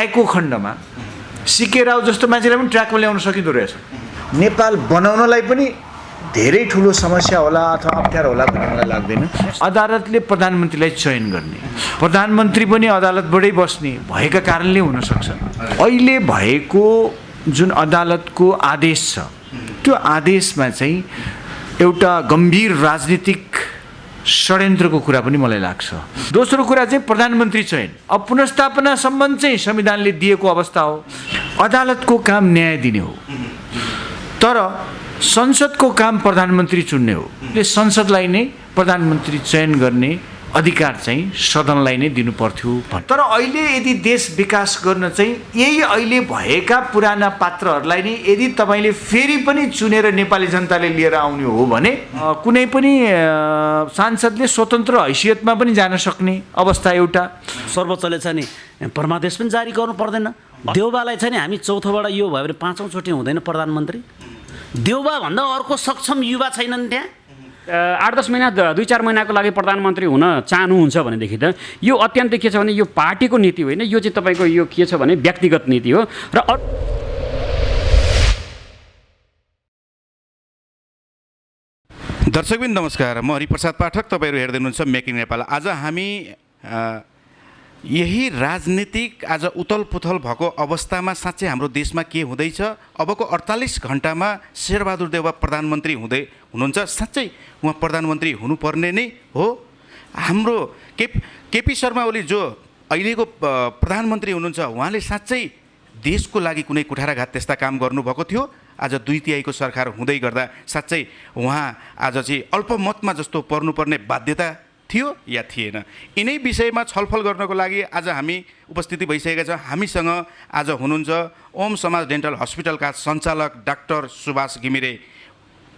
आएको खण्डमा सिके राव जस्तो मान्छेलाई पनि ट्र्याकमा ल्याउन सकिँदो रहेछ। नेपाल बनाउनलाई पनि धेरै ठुलो समस्या होला अथवा अप्ठ्यारो होला भन्ने मलाई लाग्दैन। अदालतले प्रधानमन्त्रीलाई चयन गर्ने, प्रधानमन्त्री पनि अदालतबाटै बस्ने भएका कारणले हुनसक्छ। अहिले भएको जुन अदालतको आदेश छ त्यो आदेशमा चाहिँ एउटा गम्भीर राजनीतिक षड्यन्त्रको कुरा पनि मलाई लाग्छ। दोस्रो कुरा चाहिँ प्रधानमन्त्री चयन, अब पुनर्स्थापना सम्बन्ध चाहिँ संविधानले दिएको अवस्था हो, अदालतको काम न्याय दिने हो, तर संसदको काम प्रधानमन्त्री चुन्ने हो। संसदलाई नै प्रधानमन्त्री चयन गर्ने अधिकार चाहिँ सदनलाई नै दिनु पर्थ्यो। तर अहिले यदि देश विकास गर्न चाहिँ यही अहिले भएका पुराना पात्रहरूलाई नै यदि तपाईँले फेरि पनि चुनेर नेपाली जनताले लिएर आउने हो भने कुनै पनि सांसदले स्वतन्त्र हैसियतमा पनि जान सक्ने अवस्था एउटा। सर्वोच्चले चाहिँ नि परमादेश पनि जारी गर्नु पर्दैन। देउबालाई चाहिँ नि हामी चौथोबाट यो भयो भने पाँचौँ चोटि हुँदैन प्रधानमन्त्री। देउबा भन्दा अर्को सक्षम युवा छैनन् त्यहाँ। 8-10 महिना 2-4 महिनाको लागि प्रधानमन्त्री हुन चाहनुहुन्छ भनेदेखि त यो अत्यन्तै के छ भने यो पार्टीको नीति होइन, यो चाहिँ तपाईँको यो के छ भने व्यक्तिगत नीति हो। र दर्शकबिन नमस्कार, म हरिप्रसाद पाठक, तपाईँहरू हेर्दै हुनुहुन्छ मेकिङ नेपाल। आज हामी यही राजनीतिक आज उथल पुथल भएको अवस्थामा साँच्चै हाम्रो देशमा के हुँदैछ, अबको 48 घण्टामा शेरबहादुर देउवा प्रधानमन्त्री हुनुहुन्छ, साँच्चै उहाँ प्रधानमन्त्री हुनुपर्ने नै हो। हाम्रो केपी शर्मा ओली जो अहिलेको प्रधानमन्त्री हुनुहुन्छ उहाँले साँच्चै देशको लागि कुनै कुठाराघात त्यस्ता काम गर्नुभएको थियो। आज 2/3 सरकार हुँदै गर्दा साँच्चै उहाँ आज चाहिँ अल्पमतमा जस्तो पर्नुपर्ने बाध्यता थियो या थिएन। यिनै विषयमा छलफल गर्नको लागि आज हामी उपस्थिति भइसकेका छौँ। हामीसँग आज हुनुहुन्छ ओम समाज डेन्टल हस्पिटलका सञ्चालक डाक्टर सुभाष घिमिरे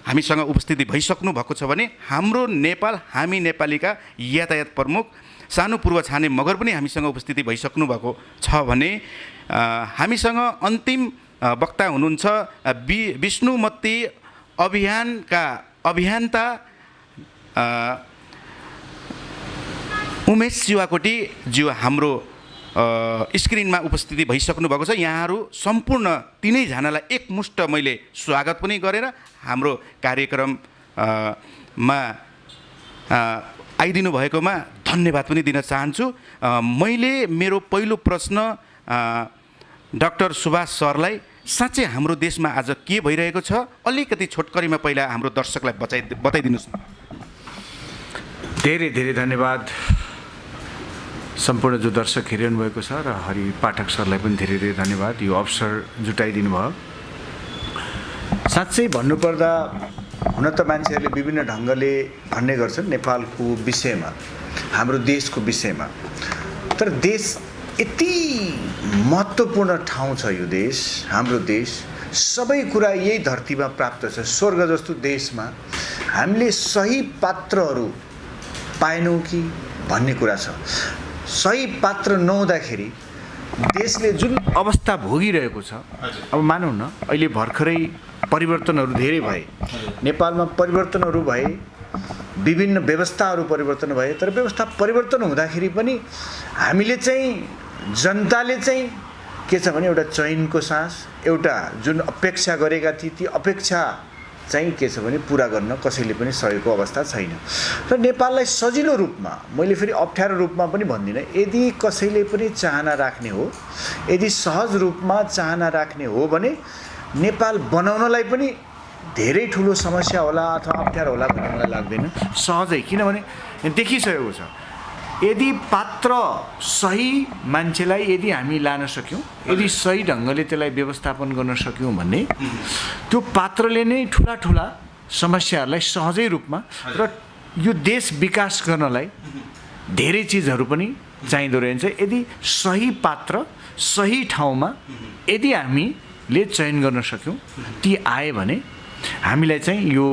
हामीसँग उपस्थिति भइसक्नु भएको छ भने हाम्रो नेपाल हामी नेपालीका यातायात प्रमुख सानो पूर्व छाने मगर पनि हामीसँग उपस्थिति भइसक्नु भएको छ भने हामीसँग अन्तिम वक्ता हुनुहुन्छ विष्णुमती अभियानका अभियन्ता उमेश शिवाकोटी ज्यू हाम्रो स्क्रिनमा उपस्थिति भइसक्नु भएको छ। यहाँहरू सम्पूर्ण तिनैजनालाई एकमुष्ट मैले स्वागत पनि गरेर हाम्रो कार्यक्रममा आइदिनु भएकोमा धन्यवाद पनि दिन चाहन्छु। मैले मेरो पहिलो प्रश्न डाक्टर सुभाष सरलाई, साँच्चै हाम्रो देशमा आज के भइरहेको छ अलिकति छोटकरीमा पहिला हाम्रो दर्शकलाई बताइदिनुहोस् न। धेरै धेरै धन्यवाद सम्पूर्ण जो दर्शक हेरिरहनु भएको छ र हरि पाठक सरलाई पनि धेरै धेरै धन्यवाद यो अवसर जुटाइदिनु भयो। साँच्चै भन्नुपर्दा हुन त मान्छेहरूले विभिन्न ढङ्गले भन्ने गर्छन् नेपालको विषयमा, हाम्रो देशको विषयमा, तर देश यति महत्त्वपूर्ण ठाउँ छ यो देश, हाम्रो देश। सबै कुरा यही धरतीमा प्राप्त छ। स्वर्ग जस्तो देशमा हामीले सही पात्रहरू पाएनौँ कि भन्ने कुरा छ। सही पात्र नहुँदाखेरि देशले जुन अवस्था भोगिरहेको छ, अब मानौँ न अहिले भर्खरै परिवर्तनहरू धेरै भए, नेपालमा परिवर्तनहरू भए, विभिन्न व्यवस्थाहरू परिवर्तन भए, तर व्यवस्था परिवर्तन हुँदाखेरि पनि हामीले चाहिँ जनताले चाहिँ के छ भने एउटा चयनको सास, एउटा जुन अपेक्षा गरेका थिए ती अपेक्षा चाहिँ के छ भने पुरा गर्न कसैले पनि सकेको अवस्था छैन। र नेपाललाई सजिलो रूपमा, मैले फेरि अप्ठ्यारो रूपमा पनि भन्दिनँ, यदि कसैले पनि चाहना राख्ने हो, यदि सहज रूपमा चाहना राख्ने हो भने नेपाल बनाउनलाई पनि धेरै ठुलो समस्या होला अथवा अप्ठ्यारो होला भन्ने मलाई लाग्दैन। सहजै, किनभने देखिसकेको छ यदि पात्र सही मान्छेलाई यदि हामी लान सक्यौँ, यदि सही ढङ्गले त्यसलाई व्यवस्थापन गर्न सक्यौँ भने त्यो पात्रले नै ठुला ठुला समस्याहरूलाई सहजै रूपमा र यो देश विकास गर्नलाई धेरै चिजहरू पनि चाहिँदो रहेछ। यदि सही पात्र सही ठाउँमा यदि हामीले चयन गर्न सक्यौँ, ती आए भने हामीलाई चाहिँ यो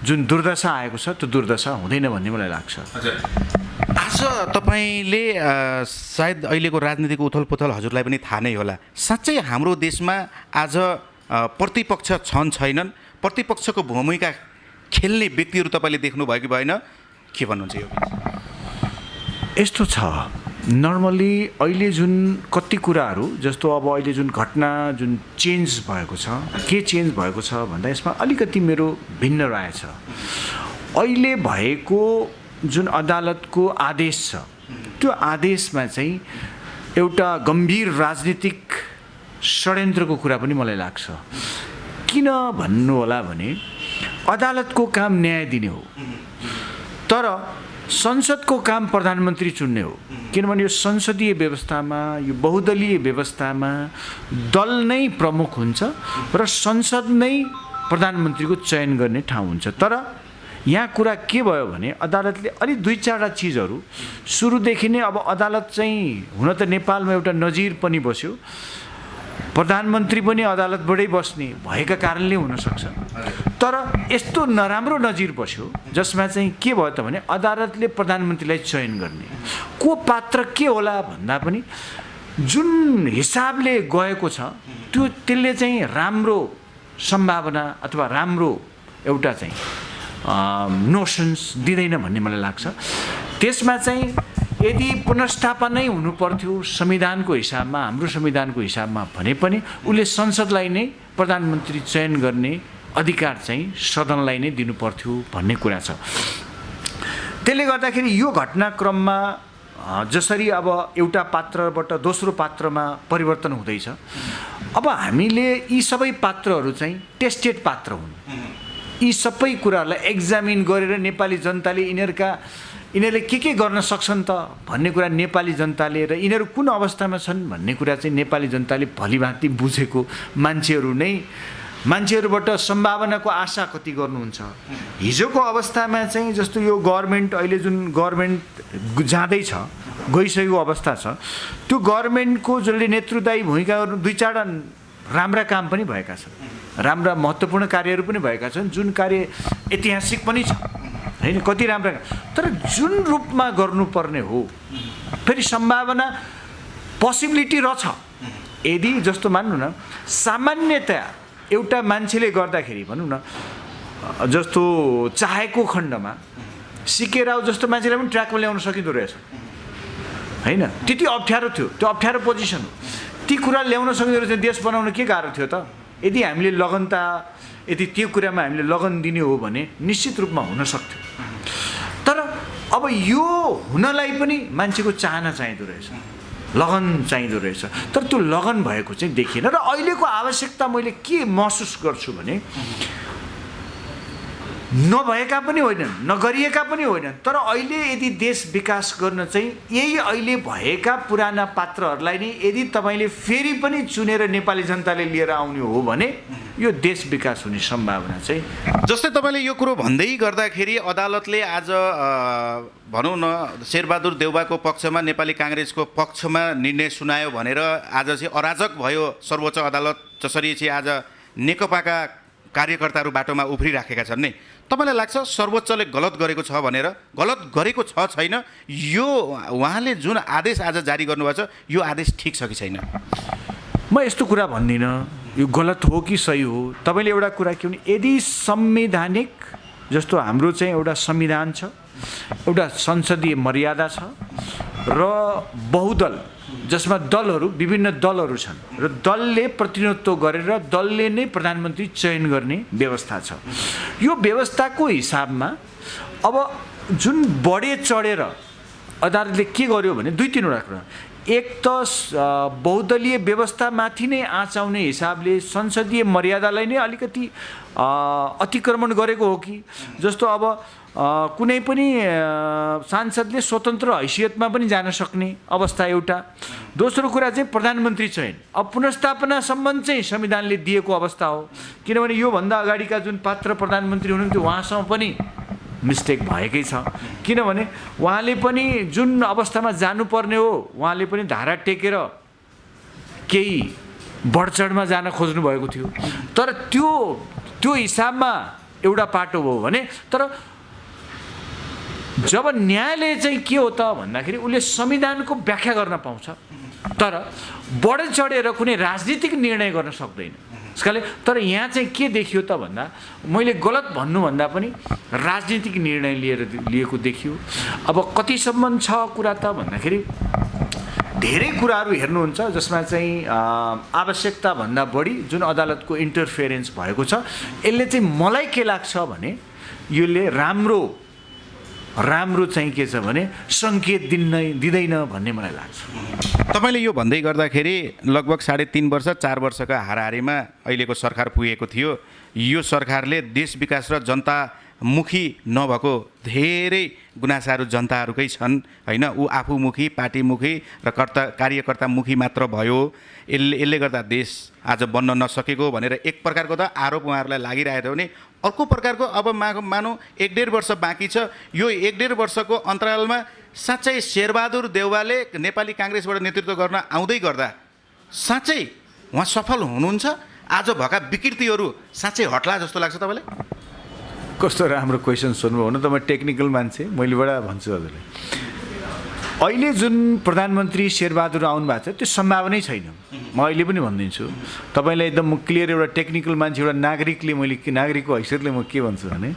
जुन दुर्दशा आएको छ त्यो दुर्दशा हुँदैन भन्ने मलाई लाग्छ। आज तपाईँले सायद अहिलेको राजनीतिको उथल पुथल हजुरलाई पनि थाहा नै होला। साँच्चै हाम्रो देशमा आज प्रतिपक्ष छन् छैनन्, प्रतिपक्षको भूमिका खेल्ने व्यक्तिहरू तपाईँले देख्नुभयो कि भएन, के भन्नुहुन्छ यो? यस्तो छ, नर्मली अहिले जुन कति कुराहरू जस्तो अब अहिले जुन घटना जुन चेन्ज भएको छ के चेन्ज भएको छ भन्दा यसमा अलिकति मेरो भिन्न राय छ। अहिले भएको जुन अदालतको आदेश छ त्यो आदेशमा चाहिँ एउटा गम्भीर राजनीतिक षड्यन्त्रको कुरा पनि मलाई लाग्छ। किन भन्नु होला भने अदालतको काम न्याय दिने हो तर संसदको काम प्रधानमन्त्री चुन्ने हो। किनभने यो संसदीय व्यवस्थामा यो बहुदलीय व्यवस्थामा दल नै प्रमुख हुन्छ र संसद नै प्रधानमन्त्रीको चयन गर्ने ठाउँ हुन्छ। तर यहाँ कुरा के भयो भने अदालतले अलि दुई चारवटा चिजहरू सुरुदेखि नै अब अदालत चाहिँ हुन त नेपालमा एउटा नजिर पनि बस्यो, प्रधानमन्त्री पनि अदालतबाटै बस्ने भएका कारणले हुनसक्छ। तर यस्तो नराम्रो नजिर बस्यो जसमा चाहिँ के भयो त भने अदालतले प्रधानमन्त्रीलाई चयन गर्ने को पात्र के होला भन्दा पनि जुन हिसाबले गएको छ त्यसले चाहिँ राम्रो सम्भावना अथवा राम्रो एउटा चाहिँ नोसन्स दिँदैन भन्ने मलाई लाग्छ। त्यसमा चाहिँ यदि पुनर्स्थापनै हुनु पर्थ्यो संविधानको हिसाबमा हाम्रो संविधानको हिसाबमा भने पनि उसले संसदलाई नै प्रधानमन्त्री चयन गर्ने अधिकार चाहिँ सदनलाई नै दिनु पर्थ्यो भन्ने कुरा छ। त्यसले गर्दाखेरि यो घटनाक्रममा जसरी अब एउटा पात्रबाट दोस्रो पात्रमा परिवर्तन हुँदैछ, अब हामीले यी सबै पात्रहरू चाहिँ टेस्टेड पात्र हुन्। यी सबै कुराहरूलाई एक्जामिन गरेर नेपाली जनताले यिनीहरूले के गर्न सक्छन् त भन्ने कुरा नेपाली जनताले र यिनीहरू कुन अवस्थामा छन् भन्ने कुरा चाहिँ नेपाली जनताले भलिभाँति बुझेको मान्छेहरूबाट सम्भावनाको आशा कति गर्नुहुन्छ। हिजोको अवस्थामा चाहिँ जस्तो यो गभर्मेन्ट अहिले जुन गभर्मेन्ट जाँदैछ गइसकेको अवस्था छ त्यो गभर्मेन्टको जसले नेतृत्वदायी भूमिका गर्नु दुई चारवटा राम्रा काम पनि भएका छन्, राम्रा महत्त्वपूर्ण कार्यहरू पनि भएका छन् जुन कार्य ऐतिहासिक पनि छ हैन, कति राम्रा। तर जुन रूपमा गर्नुपर्ने हो फेरि सम्भावना पोसिबिलिटी रहेछ। यदि जस्तो मान्नु न सामान्यतया एउटा मान्छेले गर्दाखेरि भनौँ न जस्तो चाहेको खण्डमा सिके राव जस्तो मान्छेलाई पनि ट्र्याकमा ल्याउन सकिँदो रहेछ हैन। त्यति अप्ठ्यारो थियो, त्यो अप्ठ्यारो पोजिसन हो। ती कुरा ल्याउन सकिँदो रहेछ, देश बनाउन के गाह्रो थियो त। यदि हामीले यदि त्यो कुरामा हामीले लगन दिने हो भने निश्चित रूपमा हुन सक्थ्यो। तर अब यो हुनलाई पनि मान्छेको चाहना चाहिँदो रहेछ, लगन चाहिँदो रहेछ। तर त्यो लगन भएको चाहिँ देखिएन। र अहिलेको आवश्यकता मैले के महसुस गर्छु भने नभएका पनि होइनन् नगरिएका पनि होइनन्, तर अहिले यदि देश विकास गर्न चाहिँ यही अहिले भएका पुराना पात्रहरूलाई नै यदि तपाईँले फेरि पनि चुनेर नेपाली जनताले लिएर आउने हो भने यो देश विकास हुने सम्भावना चाहिँ। जस्तै तपाईँले यो कुरो भन्दै गर्दाखेरि अदालतले आज भनौँ न शेरबहादुर देउवाको पक्षमा नेपाली काङ्ग्रेसको पक्षमा निर्णय सुनायो भनेर आज चाहिँ अराजक भयो सर्वोच्च अदालत, जसरी चाहिँ आज नेकपाका कार्यकर्ताहरू बाटोमा उफ्रिराखेका छन् नि। तपाईँलाई लाग्छ सर्वोच्चले गलत गरेको छ भनेर? गलत गरेको छ छैन, यो उहाँले जुन आदेश आज जारी गर्नुभएको छ यो आदेश ठिक छ कि छैन? म यस्तो कुरा भन्दिनँ यो गलत हो कि सही हो। तपाईँले एउटा कुरा के भने यदि संवैधानिक जस्तो हाम्रो चाहिँ एउटा संविधान छ, एउटा संसदीय मर्यादा छ र बहुदल जसमा दलहरू विभिन्न दलहरू छन् र दलले प्रतिनिधित्व गरेर दलले नै प्रधानमन्त्री चयन गर्ने व्यवस्था छ। यो व्यवस्थाको हिसाबमा अब जुन बढे चढेर अदालतले के गर्यो भने दुई तीनवटा कुरा। एक त बहुदलीय व्यवस्थामाथि नै आँच आउने हिसाबले संसदीय मर्यादालाई नै अलिकति अतिक्रमण गरेको हो कि जस्तो अब कुनै पनि सांसदले स्वतन्त्र हैसियतमा पनि जान सक्ने अवस्था एउटा। दोस्रो कुरा चाहिँ प्रधानमन्त्री चयन अब पुनर्स्थापनासम्म चाहिँ संविधानले दिएको अवस्था हो। किनभने योभन्दा अगाडिका जुन पात्र प्रधानमन्त्री हुनुहुन्थ्यो उहाँसँग पनि मिस्टेक भएकै छ। किनभने उहाँले पनि जुन अवस्थामा जानुपर्ने हो उहाँले पनि धारा टेकेर केही बढचढमा जान खोज्नु भएको थियो। तर त्यो हिसाबमा एउटा पाटो हो भने, तर जब न्यायालय चाहिँ के हो त भन्दाखेरि उसले संविधानको व्याख्या गर्न पाउँछ तर बढे चढेर कुनै राजनीतिक निर्णय गर्न सक्दैन। त्यसकाले तर यहाँ चाहिँ के देखियो त भन्दा मैले गलत भन्नुभन्दा पनि राजनीतिक निर्णय लिएको देखियो। अब कतिसम्म छ कुरा त भन्दाखेरि धेरै कुराहरू हेर्नुहुन्छ जसमा चाहिँ आवश्यकताभन्दा बढी जुन अदालतको इन्टरफेरेन्स भएको छ, यसले चाहिँ मलाई के लाग्छ भने यसले राम्रो चाहिँ के छ भने सङ्केत दिँदैन भन्ने मलाई लाग्छ। तपाईँले यो भन्दै गर्दाखेरि लगभग 3.5 वर्ष 4 वर्षका हाराहारीमा अहिलेको सरकार पुगेको थियो। यो सरकारले देश विकास र जनतामुखी नभएको धेरै गुनासाहरू जनताहरूकै छन् होइन। ऊ आफूमुखी, पार्टीमुखी र कार्यकर्तामुखी मात्र भयो। यसले गर्दा देश आज बन्न नसकेको भनेर एक प्रकारको त आरोप उहाँहरूलाई लागिरहेको थियो भने अर्को प्रकारको अब मानौँ 1.5 वर्ष बाँकी छ। यो 1.5 वर्षको अन्तरालमा साँच्चै शेरबहादुर देउवाले नेपाली काङ्ग्रेसबाट नेतृत्व गर्न आउँदै गर्दा साँच्चै उहाँ सफल हुनुहुन्छ? आज भएका विकृतिहरू साँच्चै हट्ला जस्तो लाग्छ तपाईँलाई? कस्तो राम्रो क्वेसन सोध्नुभयो हुन त म टेक्निकल मान्छे, मैले बडा भन्छु हजुरले। अहिले जुन प्रधानमन्त्री शेरबहादुर आउनु भएको छ त्यो सम्भावनै छैन। म अहिले पनि भनिदिन्छु तपाईँलाई, एकदम क्लियर एउटा टेक्निकल मान्छे, एउटा नागरिकको हैसियतले म के भन्छु भने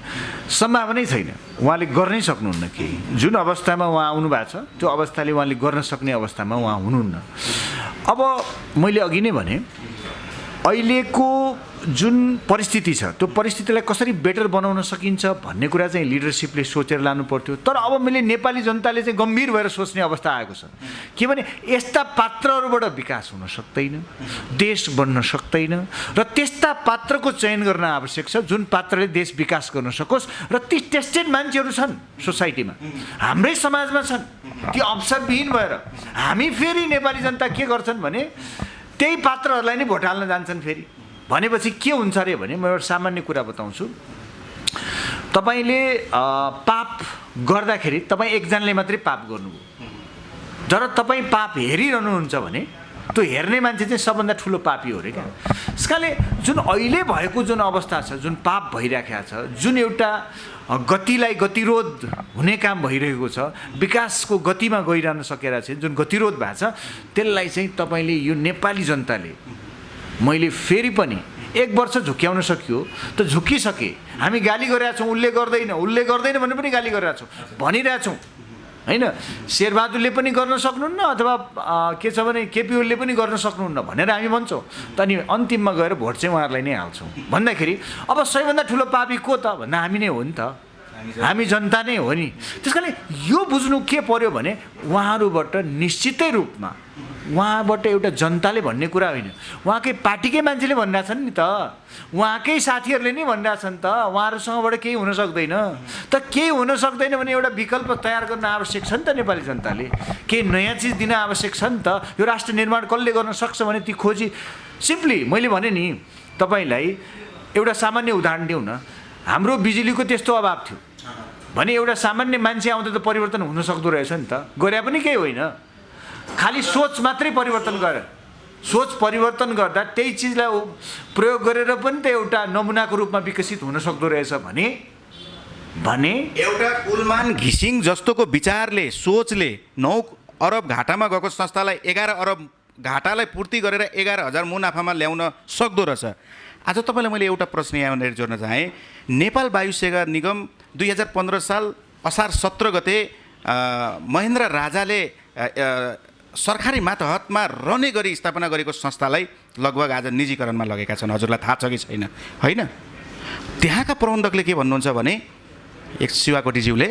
सम्भावनै छैन। उहाँले गर्नै सक्नुहुन्न केही। जुन अवस्थामा उहाँ आउनु भएको छ त्यो अवस्थाले उहाँले गर्न सक्ने अवस्थामा उहाँ हुनुहुन्न। अब मैले अघि नै भने अहिलेको जुन परिस्थिति छ त्यो परिस्थितिलाई कसरी बेटर बनाउन सकिन्छ भन्ने कुरा चाहिँ लिडरसिपले सोचेर लानु पर्थ्यो। तर अब मैले नेपाली जनताले चाहिँ गम्भीर भएर सोच्ने अवस्था आएको छ। के भने यस्ता पात्रहरूबाट विकास हुन सक्दैन, देश बन्न सक्दैन र त्यस्ता पात्रको चयन गर्न आवश्यक छ जुन पात्रले देश विकास गर्न सकोस्। र ती टेस्टेड मान्छेहरू छन् सोसाइटीमा, हाम्रै समाजमा छन्। ती अवसरविहीन भएर हामी फेरि नेपाली जनता के गर्छन् भने त्यही पात्रहरूलाई नै भोट हाल्न जान्छन्। फेरि भनेपछि के हुन्छ अरे भने म एउटा सामान्य कुरा बताउँछु। तपाईँले पाप गर्दाखेरि तपाईँ एकजनाले मात्रै पाप गर्नुभयो, जब तपाईँ पाप हेरिरहनुहुन्छ भने त्यो हेर्ने मान्छे चाहिँ सबभन्दा ठुलो पापी हो अरे क्या। त्यस कारणले जुन अहिले भएको जुन अवस्था छ, जुन पाप भइराखेको छ, जुन एउटा गतिलाई गतिरोध हुने काम भइरहेको छ, विकासको गतिमा गइरहन सकेर चाहिँ जुन गतिरोध भएको छ त्यसलाई चाहिँ तपाईँले यो नेपाली जनताले, मैले फेरि पनि 1 वर्ष झुक्क्याउन सकियो त झुक्किसके। हामी गाली गरिरहेको छौँ, उसले गर्दैन भने पनि गाली गरिरहेको छौँ, भनिरहेछौँ होइन। शेरबहादुरले पनि गर्न सक्नुहुन्न अथवा के छ भने केपी ओलीले पनि गर्न सक्नुहुन्न भनेर हामी भन्छौँ। त अनि अन्तिममा गएर भोट चाहिँ उहाँहरूलाई नै हाल्छौँ भन्दाखेरि अब सबैभन्दा ठुलो पापी को त भन्दा हामी नै हो नि त, हामी जनता नै हो नि। त्यस कारणले यो बुझ्नु के पर्यो भने उहाँहरूबाट निश्चितै रूपमा उहाँबाट एउटा जनताले भन्ने कुरा होइन, उहाँकै पार्टीकै मान्छेले भनिरहेछन् नि त, उहाँकै साथीहरूले नै भनिरहेछन् त, उहाँहरूसँगबाट केही हुन सक्दैन। त केही हुन सक्दैन भने एउटा विकल्प तयार गर्न आवश्यक छ नि त। नेपाली जनताले केही नयाँ चिज दिन आवश्यक छ नि त। यो राष्ट्र निर्माण कसले गर्न सक्छ भने ती खोजी सिम्पली मैले भने नि तपाईँलाई एउटा सामान्य उदाहरण दिउँ न। हाम्रो बिजुलीको त्यस्तो अभाव थियो भने एउटा सामान्य मान्छे आउँदा त परिवर्तन हुन सक्दो रहेछ नि त। गरे पनि केही होइन, खालि सोच मात्रै परिवर्तन गरेर, सोच परिवर्तन गर्दा त्यही चिजलाई प्रयोग गरेर पनि त एउटा नमुनाको रूपमा विकसित हुन सक्दो रहेछ भने एउटा कुलमान घिसिङ जस्तोको विचारले, सोचले 9 अरब घाटामा गएको संस्थालाई 11 अरब घाटालाई पूर्ति गरेर 11,000 मुनाफामा ल्याउन सक्दो रहेछ। आज तपाईँलाई मैले एउटा प्रश्न यहाँनिर जोड्न चाहेँ। नेपाल वायु सेवा निगम 2015 साल असार 17 गते महेन्द्र राजाले सरकारी मातहतमा रहने गरी स्थापना गरेको संस्थालाई लगभग आज निजीकरणमा लगेका छन्। हजुरलाई थाहा छ कि छैन होइन? त्यहाँका प्रबन्धकले के भन्नुहुन्छ भने एक शिवाकोटीज्यूले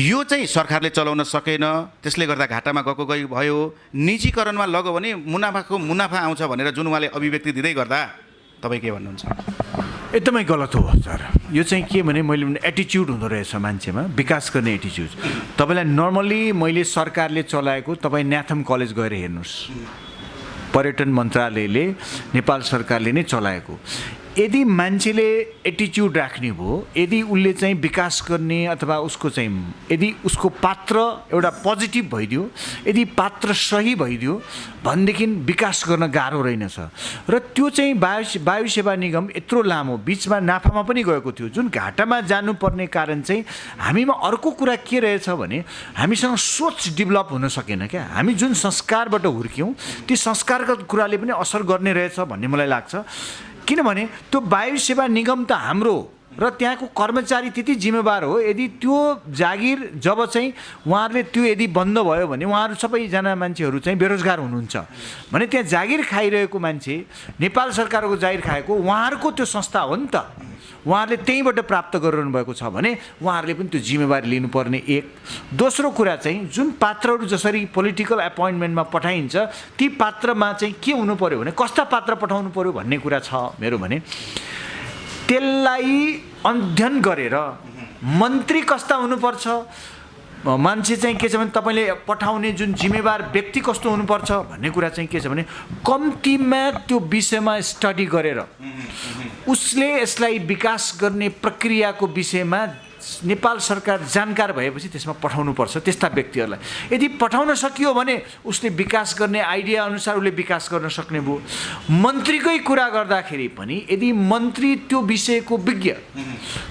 यो चाहिँ सरकारले चलाउन सकेन, त्यसले गर्दा घाटामा गएको भयो, निजीकरणमा लग्यो भने मुनाफा आउँछ भनेर जुन उहाँले अभिव्यक्ति दिँदै गर्दा तपाईँ के भन्नुहुन्छ? एकदमै गलत हो सर। यो चाहिँ के भने मैले भने एटिच्युड हुँदो रहेछ मान्छेमा, विकास गर्ने एटिच्युड। तपाईँलाई नर्मली मैले सरकारले चलाएको तपाईँ न्याथम कलेज गएर हेर्नुहोस्, पर्यटन मन्त्रालयले नेपाल सरकारले नै चलाएको। यदि मान्छेले एटिच्युड राख्ने भयो, यदि उसले चाहिँ विकास गर्ने अथवा उसको चाहिँ यदि उसको पात्र एउटा पोजिटिभ भइदियो, यदि पात्र सही भइदियो भनेदेखि विकास गर्न गाह्रो रहेनछ। र त्यो चाहिँ वायु सेवा निगम यत्रो लामो बिचमा नाफामा पनि गएको थियो, जुन घाटामा जानुपर्ने कारण चाहिँ हामीमा अर्को कुरा के रहेछ भने हामीसँग सोच डेभलप हुन सकेन क्या। हामी जुन संस्कारबाट हुर्क्यौँ ती संस्कारका कुराले पनि असर गर्ने रहेछ भन्ने मलाई लाग्छ। किनभने त्यो वायु सेवा निगम त हाम्रो र त्यहाँको कर्मचारी त्यति जिम्मेवार हो। यदि त्यो जागिर जब चाहिँ उहाँहरूले त्यो यदि बन्द भयो भने उहाँहरू सबैजना मान्छेहरू चाहिँ बेरोजगार हुनुहुन्छ भने त्यहाँ जागिर खाइरहेको मान्छे नेपाल सरकारको जागिर खाएको उहाँहरूको त्यो संस्था हो नि त, उहाँहरूले त्यहीँबाट प्राप्त गरिरहनु भएको छ भने उहाँहरूले पनि त्यो जिम्मेवारी लिनुपर्ने एक। दोस्रो कुरा चाहिँ जुन पात्रहरू जसरी पोलिटिकल एपोइन्टमेन्टमा पठाइन्छ ती पात्रमा चाहिँ के हुनु पर्यो भने कस्ता पात्र पठाउनु पर्यो भन्ने कुरा छ मेरो भने त्यसलाई अध्ययन गरेर मन्त्री कस्ता हुनुपर्छ, मान्छे चाहिँ के छ भने तपाईँले पठाउने जुन जिम्मेवार व्यक्ति कस्तो हुनुपर्छ भन्ने कुरा चाहिँ के छ भने कम्तीमा त्यो विषयमा स्टडी गरेर उसले यसलाई विकास गर्ने प्रक्रियाको विषयमा नेपाल सरकार जानकार भएपछि त्यसमा पठाउनुपर्छ त्यस्ता व्यक्तिहरूलाई। यदि पठाउन सकियो भने उसले विकास गर्ने आइडिया अनुसार उसले विकास गर्न सक्ने भयो। मन्त्रीकै कुरा गर्दाखेरि पनि यदि मन्त्री त्यो विषयको विज्ञ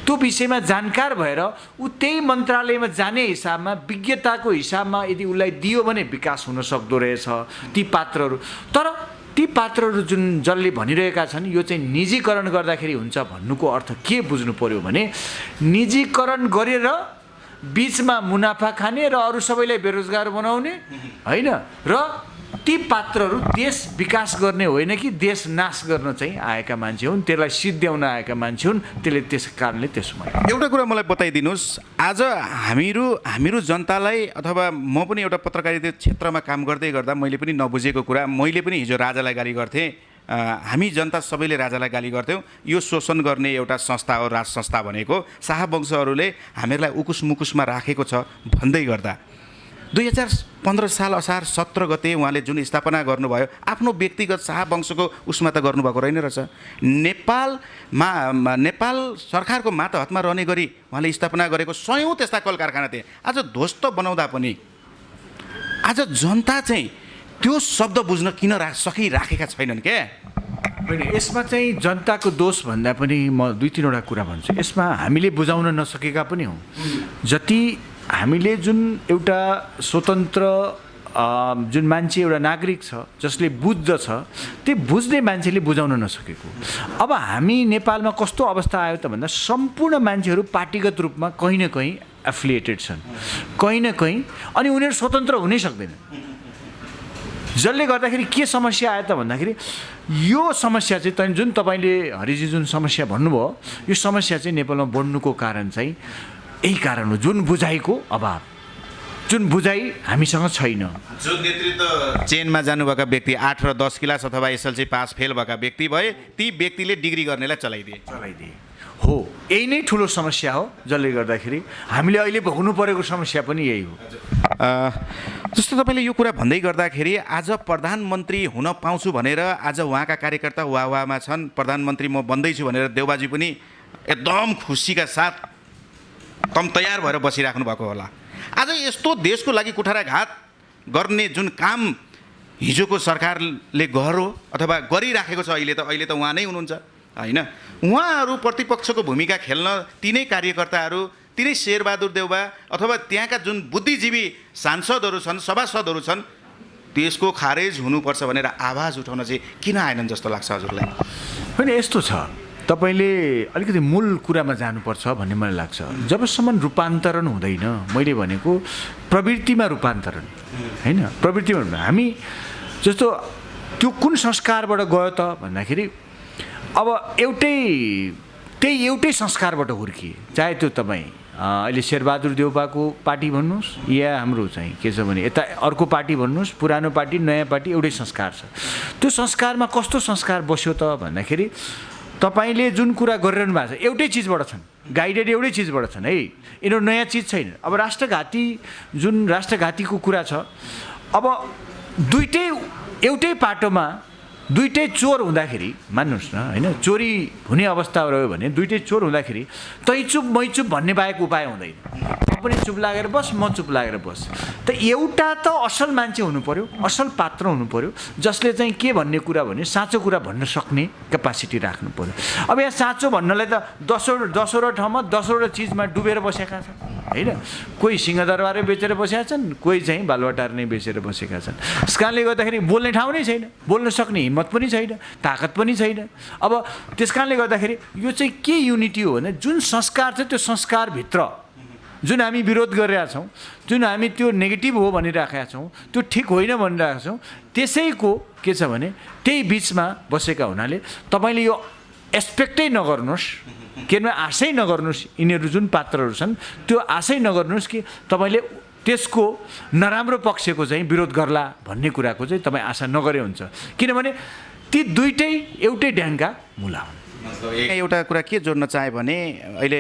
त्यो विषयमा जानकार भएर ऊ त्यही मन्त्रालयमा जाने हिसाबमा विज्ञताको हिसाबमा यदि उसलाई दियो भने विकास हुन सक्दो रहेछ ती पात्रहरू। तर ती पात्रहरू जुन जसले भनिरहेका छन् यो चाहिँ निजीकरण गर्दाखेरि हुन्छ भन्नुको अर्थ के बुझ्नु पर्यो भने निजीकरण गरेर बीचमा मुनाफा खाने र अरू सबैलाई बेरोजगार बनाउने होइन र ती पात्रहरू देश विकास गर्ने होइन कि देश नाश गर्न चाहिँ आएका मान्छे हुन्, त्यसलाई सिद्ध्याउन आएका मान्छे हुन्। त्यसले त्यस कारणले त्यसमा एउटा कुरा मलाई बताइदिनुहोस्, आज हामीहरू जनतालाई अथवा म पनि एउटा पत्रकारिता क्षेत्रमा काम गर्दै गर्दा मैले पनि नबुझेको कुरा, मैले पनि हिजो राजालाई गाली गर्थेँ, हामी जनता सबैले राजालाई गाली गर्थ्यौँ। यो शोषण गर्ने एउटा संस्था हो राज संस्था भनेको, शाहवंशहरूले हामीहरूलाई उकुस मुकुसमा राखेको छ भन्दै गर्दा 2015 साल असार 17 गते उहाँले जुन स्थापना गर्नुभयो आफ्नो व्यक्तिगत शाहवंशको उसमा त गर्नुभएको रहेन रहेछ। नेपाल सरकारको मातहतमा रहने गरी उहाँले स्थापना गरेको 100औं त्यस्ता कल कारखाना थिए। आज ध्वस्त बनाउँदा पनि आज जनता चाहिँ त्यो शब्द बुझ्न किन सकिराखेका छैनन् क्या? होइन, यसमा चाहिँ जनताको दोष भन्दा पनि म 2-3वटा कुरा भन्छु। यसमा हामीले बुझाउन नसकेका पनि हौँ। जति हामीले जुन एउटा स्वतन्त्र जुन मान्छे एउटा नागरिक छ जसले बुझ्दछ त्यो बुझ्ने मान्छेले बुझाउन नसकेको। अब हामी नेपालमा कस्तो अवस्था आयो त भन्दा सम्पूर्ण मान्छेहरू पार्टीगत रूपमा कहीँ न कहीँ एफिलिएटेड छन्, कहीँ न कहीँ, अनि उनीहरू स्वतन्त्र हुनै सक्दैन। जसले गर्दाखेरि के समस्या आयो त भन्दाखेरि यो समस्या चाहिँ जुन तपाईँले हरिजी जुन समस्या भन्नुभयो यो समस्या चाहिँ नेपालमा बढ्नुको कारण चाहिँ यही कारण हो, जुन बुझाइको अभाव, जुन बुझाइ हामीसँग छैन। जो नेतृत्व चेनमा जानुभएका व्यक्ति 8 र 10 क्लास अथवा एसएलसी पास फेल भएका व्यक्ति भए ती व्यक्तिले डिग्री गर्नेलाई चलाइदिए हो। यही नै ठुलो समस्या हो जसले गर्दाखेरि हामीले अहिले भोग्नु परेको समस्या पनि यही हो। जस्तो तपाईँले यो कुरा भन्दै गर्दाखेरि आज प्रधानमन्त्री हुन पाउँछु भनेर आज उहाँका कार्यकर्ता वाहवामा छन्। प्रधानमन्त्री म बन्दैछु भनेर देउबाजी पनि एकदम खुसीका साथ कम तयार भएर बसिराख्नु भएको होला। आज यस्तो देशको लागि कुठाराघात गर्ने जुन काम हिजोको सरकारले गर्यो अथवा गरिराखेको छ अहिले त उहाँ नै हुनुहुन्छ होइन, उहाँहरू प्रतिपक्षको भूमिका खेल्न तिनै कार्यकर्ताहरू, तिनै शेरबहादुर देउबा अथवा त्यहाँका जुन बुद्धिजीवी सांसदहरू छन्, सभासदहरू छन्, त्यसको खारेज हुनुपर्छ भनेर आवाज उठाउन चाहिँ किन आएनन् जस्तो लाग्छ हजुरलाई? होइन, यस्तो छ, तपाईँले अलिकति मूल कुरामा जानुपर्छ भन्ने मलाई लाग्छ। जबसम्म रूपान्तरण हुँदैन, मैले भनेको प्रवृत्तिमा रूपान्तरण होइन, प्रवृत्तिमा हामी जस्तो त्यो कुन संस्कारबाट गयो त भन्दाखेरि अब त्यही एउटै संस्कारबाट हुर्किए, चाहे त्यो तपाईँ अहिले शेरबहादुर देउबाको पार्टी भन्नुहोस् या हाम्रो चाहिँ के छ भने यता अर्को पार्टी भन्नुहोस्, पुरानो पार्टी नयाँ पार्टी, एउटै संस्कार छ। त्यो संस्कारमा कस्तो संस्कार बस्यो त भन्दाखेरि तपाईँले जुन कुरा गरिरहनु भएको छ एउटै चिजबाट छन्, गाइडेड एउटै चिजबाट छन् है, यिनीहरू नयाँ चिज छैन। अब जुन राष्ट्रघातीको कुरा छ, अब एउटै पाटोमा दुईटै चोर हुँदाखेरि मान्नुहोस् न होइन, चोरी हुने अवस्था रह्यो भने दुईटै चोर हुँदाखेरि तै चुप मै चुप भन्ने बाहेक उपाय हुँदैन। पनि चुप लागेर बस, म चुप लागेर बस। त एउटा त असल मान्छे हुनु पर्यो, असल पात्र हुनु पर्यो, जसले चाहिँ के भन्ने कुरा भने साँचो कुरा भन्न सक्ने क्यापासिटी राख्नु पर्यो। अब यहाँ साँचो भन्नलाई त 10वटा ठाउँमा 10वटा चिजमा डुबेर बसेका छन्। होइन। कोही सिंहदरबारै बेचेर बसेका छन्, कोही चाहिँ बालुवाटार नै बेचेर बसेका छन्। त्यस कारणले गर्दाखेरि बोल्ने ठाउँ नै छैन, बोल्न सक्ने हिम्मत पनि छैन, ताकत पनि छैन। अब त्यस कारणले गर्दाखेरि यो चाहिँ के युनिटी हो भने जुन संस्कार छ त्यो संस्कारभित्र जुन हामी विरोध गरिरहेका छौँ, जुन हामी त्यो नेगेटिभ हो भनिराखेका छौँ, त्यो ठिक होइन भनिरहेका छौँ, त्यसैको के छ भने त्यही बिचमा बसेका हुनाले तपाईँले यो एक्सपेक्टै नगर्नुहोस्, किनभने आशै नगर्नुहोस्, यिनीहरू जुन पात्रहरू छन् त्यो आशै नगर्नुहोस् कि तपाईँले त्यसको नराम्रो पक्षको चाहिँ विरोध गर्ला भन्ने कुराको चाहिँ तपाईँ आशा नगरे हुन्छ, किनभने ती दुइटै एउटै ढ्याङ्का मुला हुन्। एउटा कुरा के जोड्न चाहे भने अहिले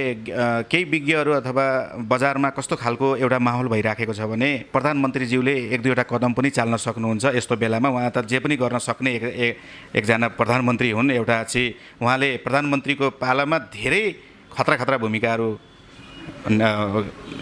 केही विज्ञहरू अथवा बजारमा कस्तो खालको एउटा माहौल भइराखेको छ भने प्रधानमन्त्रीज्यूले एक दुईवटा कदम पनि चाल्न सक्नुहुन्छ यस्तो बेलामा। उहाँ त जे पनि गर्न सक्ने एकजना प्रधानमन्त्री हुन्। एउटा चाहिँ उहाँले प्रधानमन्त्रीको पालामा धेरै खतरा भूमिकाहरू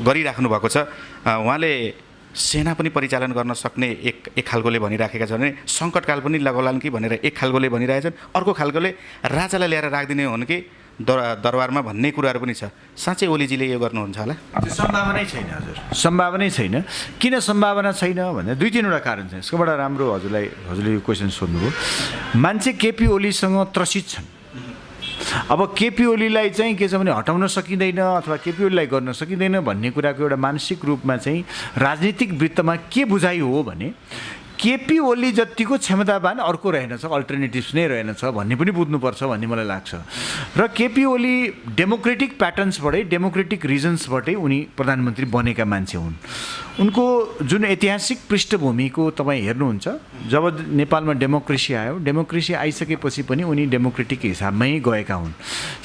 गरिराख्नु भएको छ। उहाँले सेना पनि परिचालन गर्न सक्ने एक खालकोले भनिराखेका छन् भने सङ्कटकाल पनि लगौलान् कि भनेर एक खालकोले भनिरहेछन्, अर्को खालकोले राजालाई ल्याएर राखिदिने हुन् कि दरबारमा भन्ने कुराहरू पनि छ। साँच्चै ओलीजीले यो गर्नुहुन्छ होला? त्यो सम्भावनै छैन हजुर, सम्भावनै छैन। किन सम्भावना छैन भन्दा दुई तिनवटा कारण छ। यसकोबाट राम्रो हजुरले यो क्वेसन सोध्नुभयो। मान्छे केपी ओलीसँग त्रसित छन्। अब केपी ओलीलाई चाहिँ के छ भने हटाउन सकिँदैन अथवा केपी ओलीलाई गर्न सकिँदैन भन्ने कुराको एउटा मानसिक रूपमा चाहिँ राजनीतिक वृत्तमा के बुझाइ हो भने केपी ओली जतिको क्षमतावान अर्को रहेनछ, अल्टरनेटिभ्स नै रहेनछ भन्ने पनि बुझ्नुपर्छ भन्ने मलाई लाग्छ। र केपी ओली डेमोक्रेटिक प्याटर्न्सबाटै, डेमोक्रेटिक रिजन्सबाटै उनी प्रधानमन्त्री बनेका मान्छे हुन्। उनको जुन ऐतिहासिक पृष्ठभूमिको तपाईँ हेर्नुहुन्छ, जब नेपालमा डेमोक्रेसी आयो, डेमोक्रेसी आइसकेपछि पनि उनी डेमोक्रेटिक हिसाबमै गएका हुन्।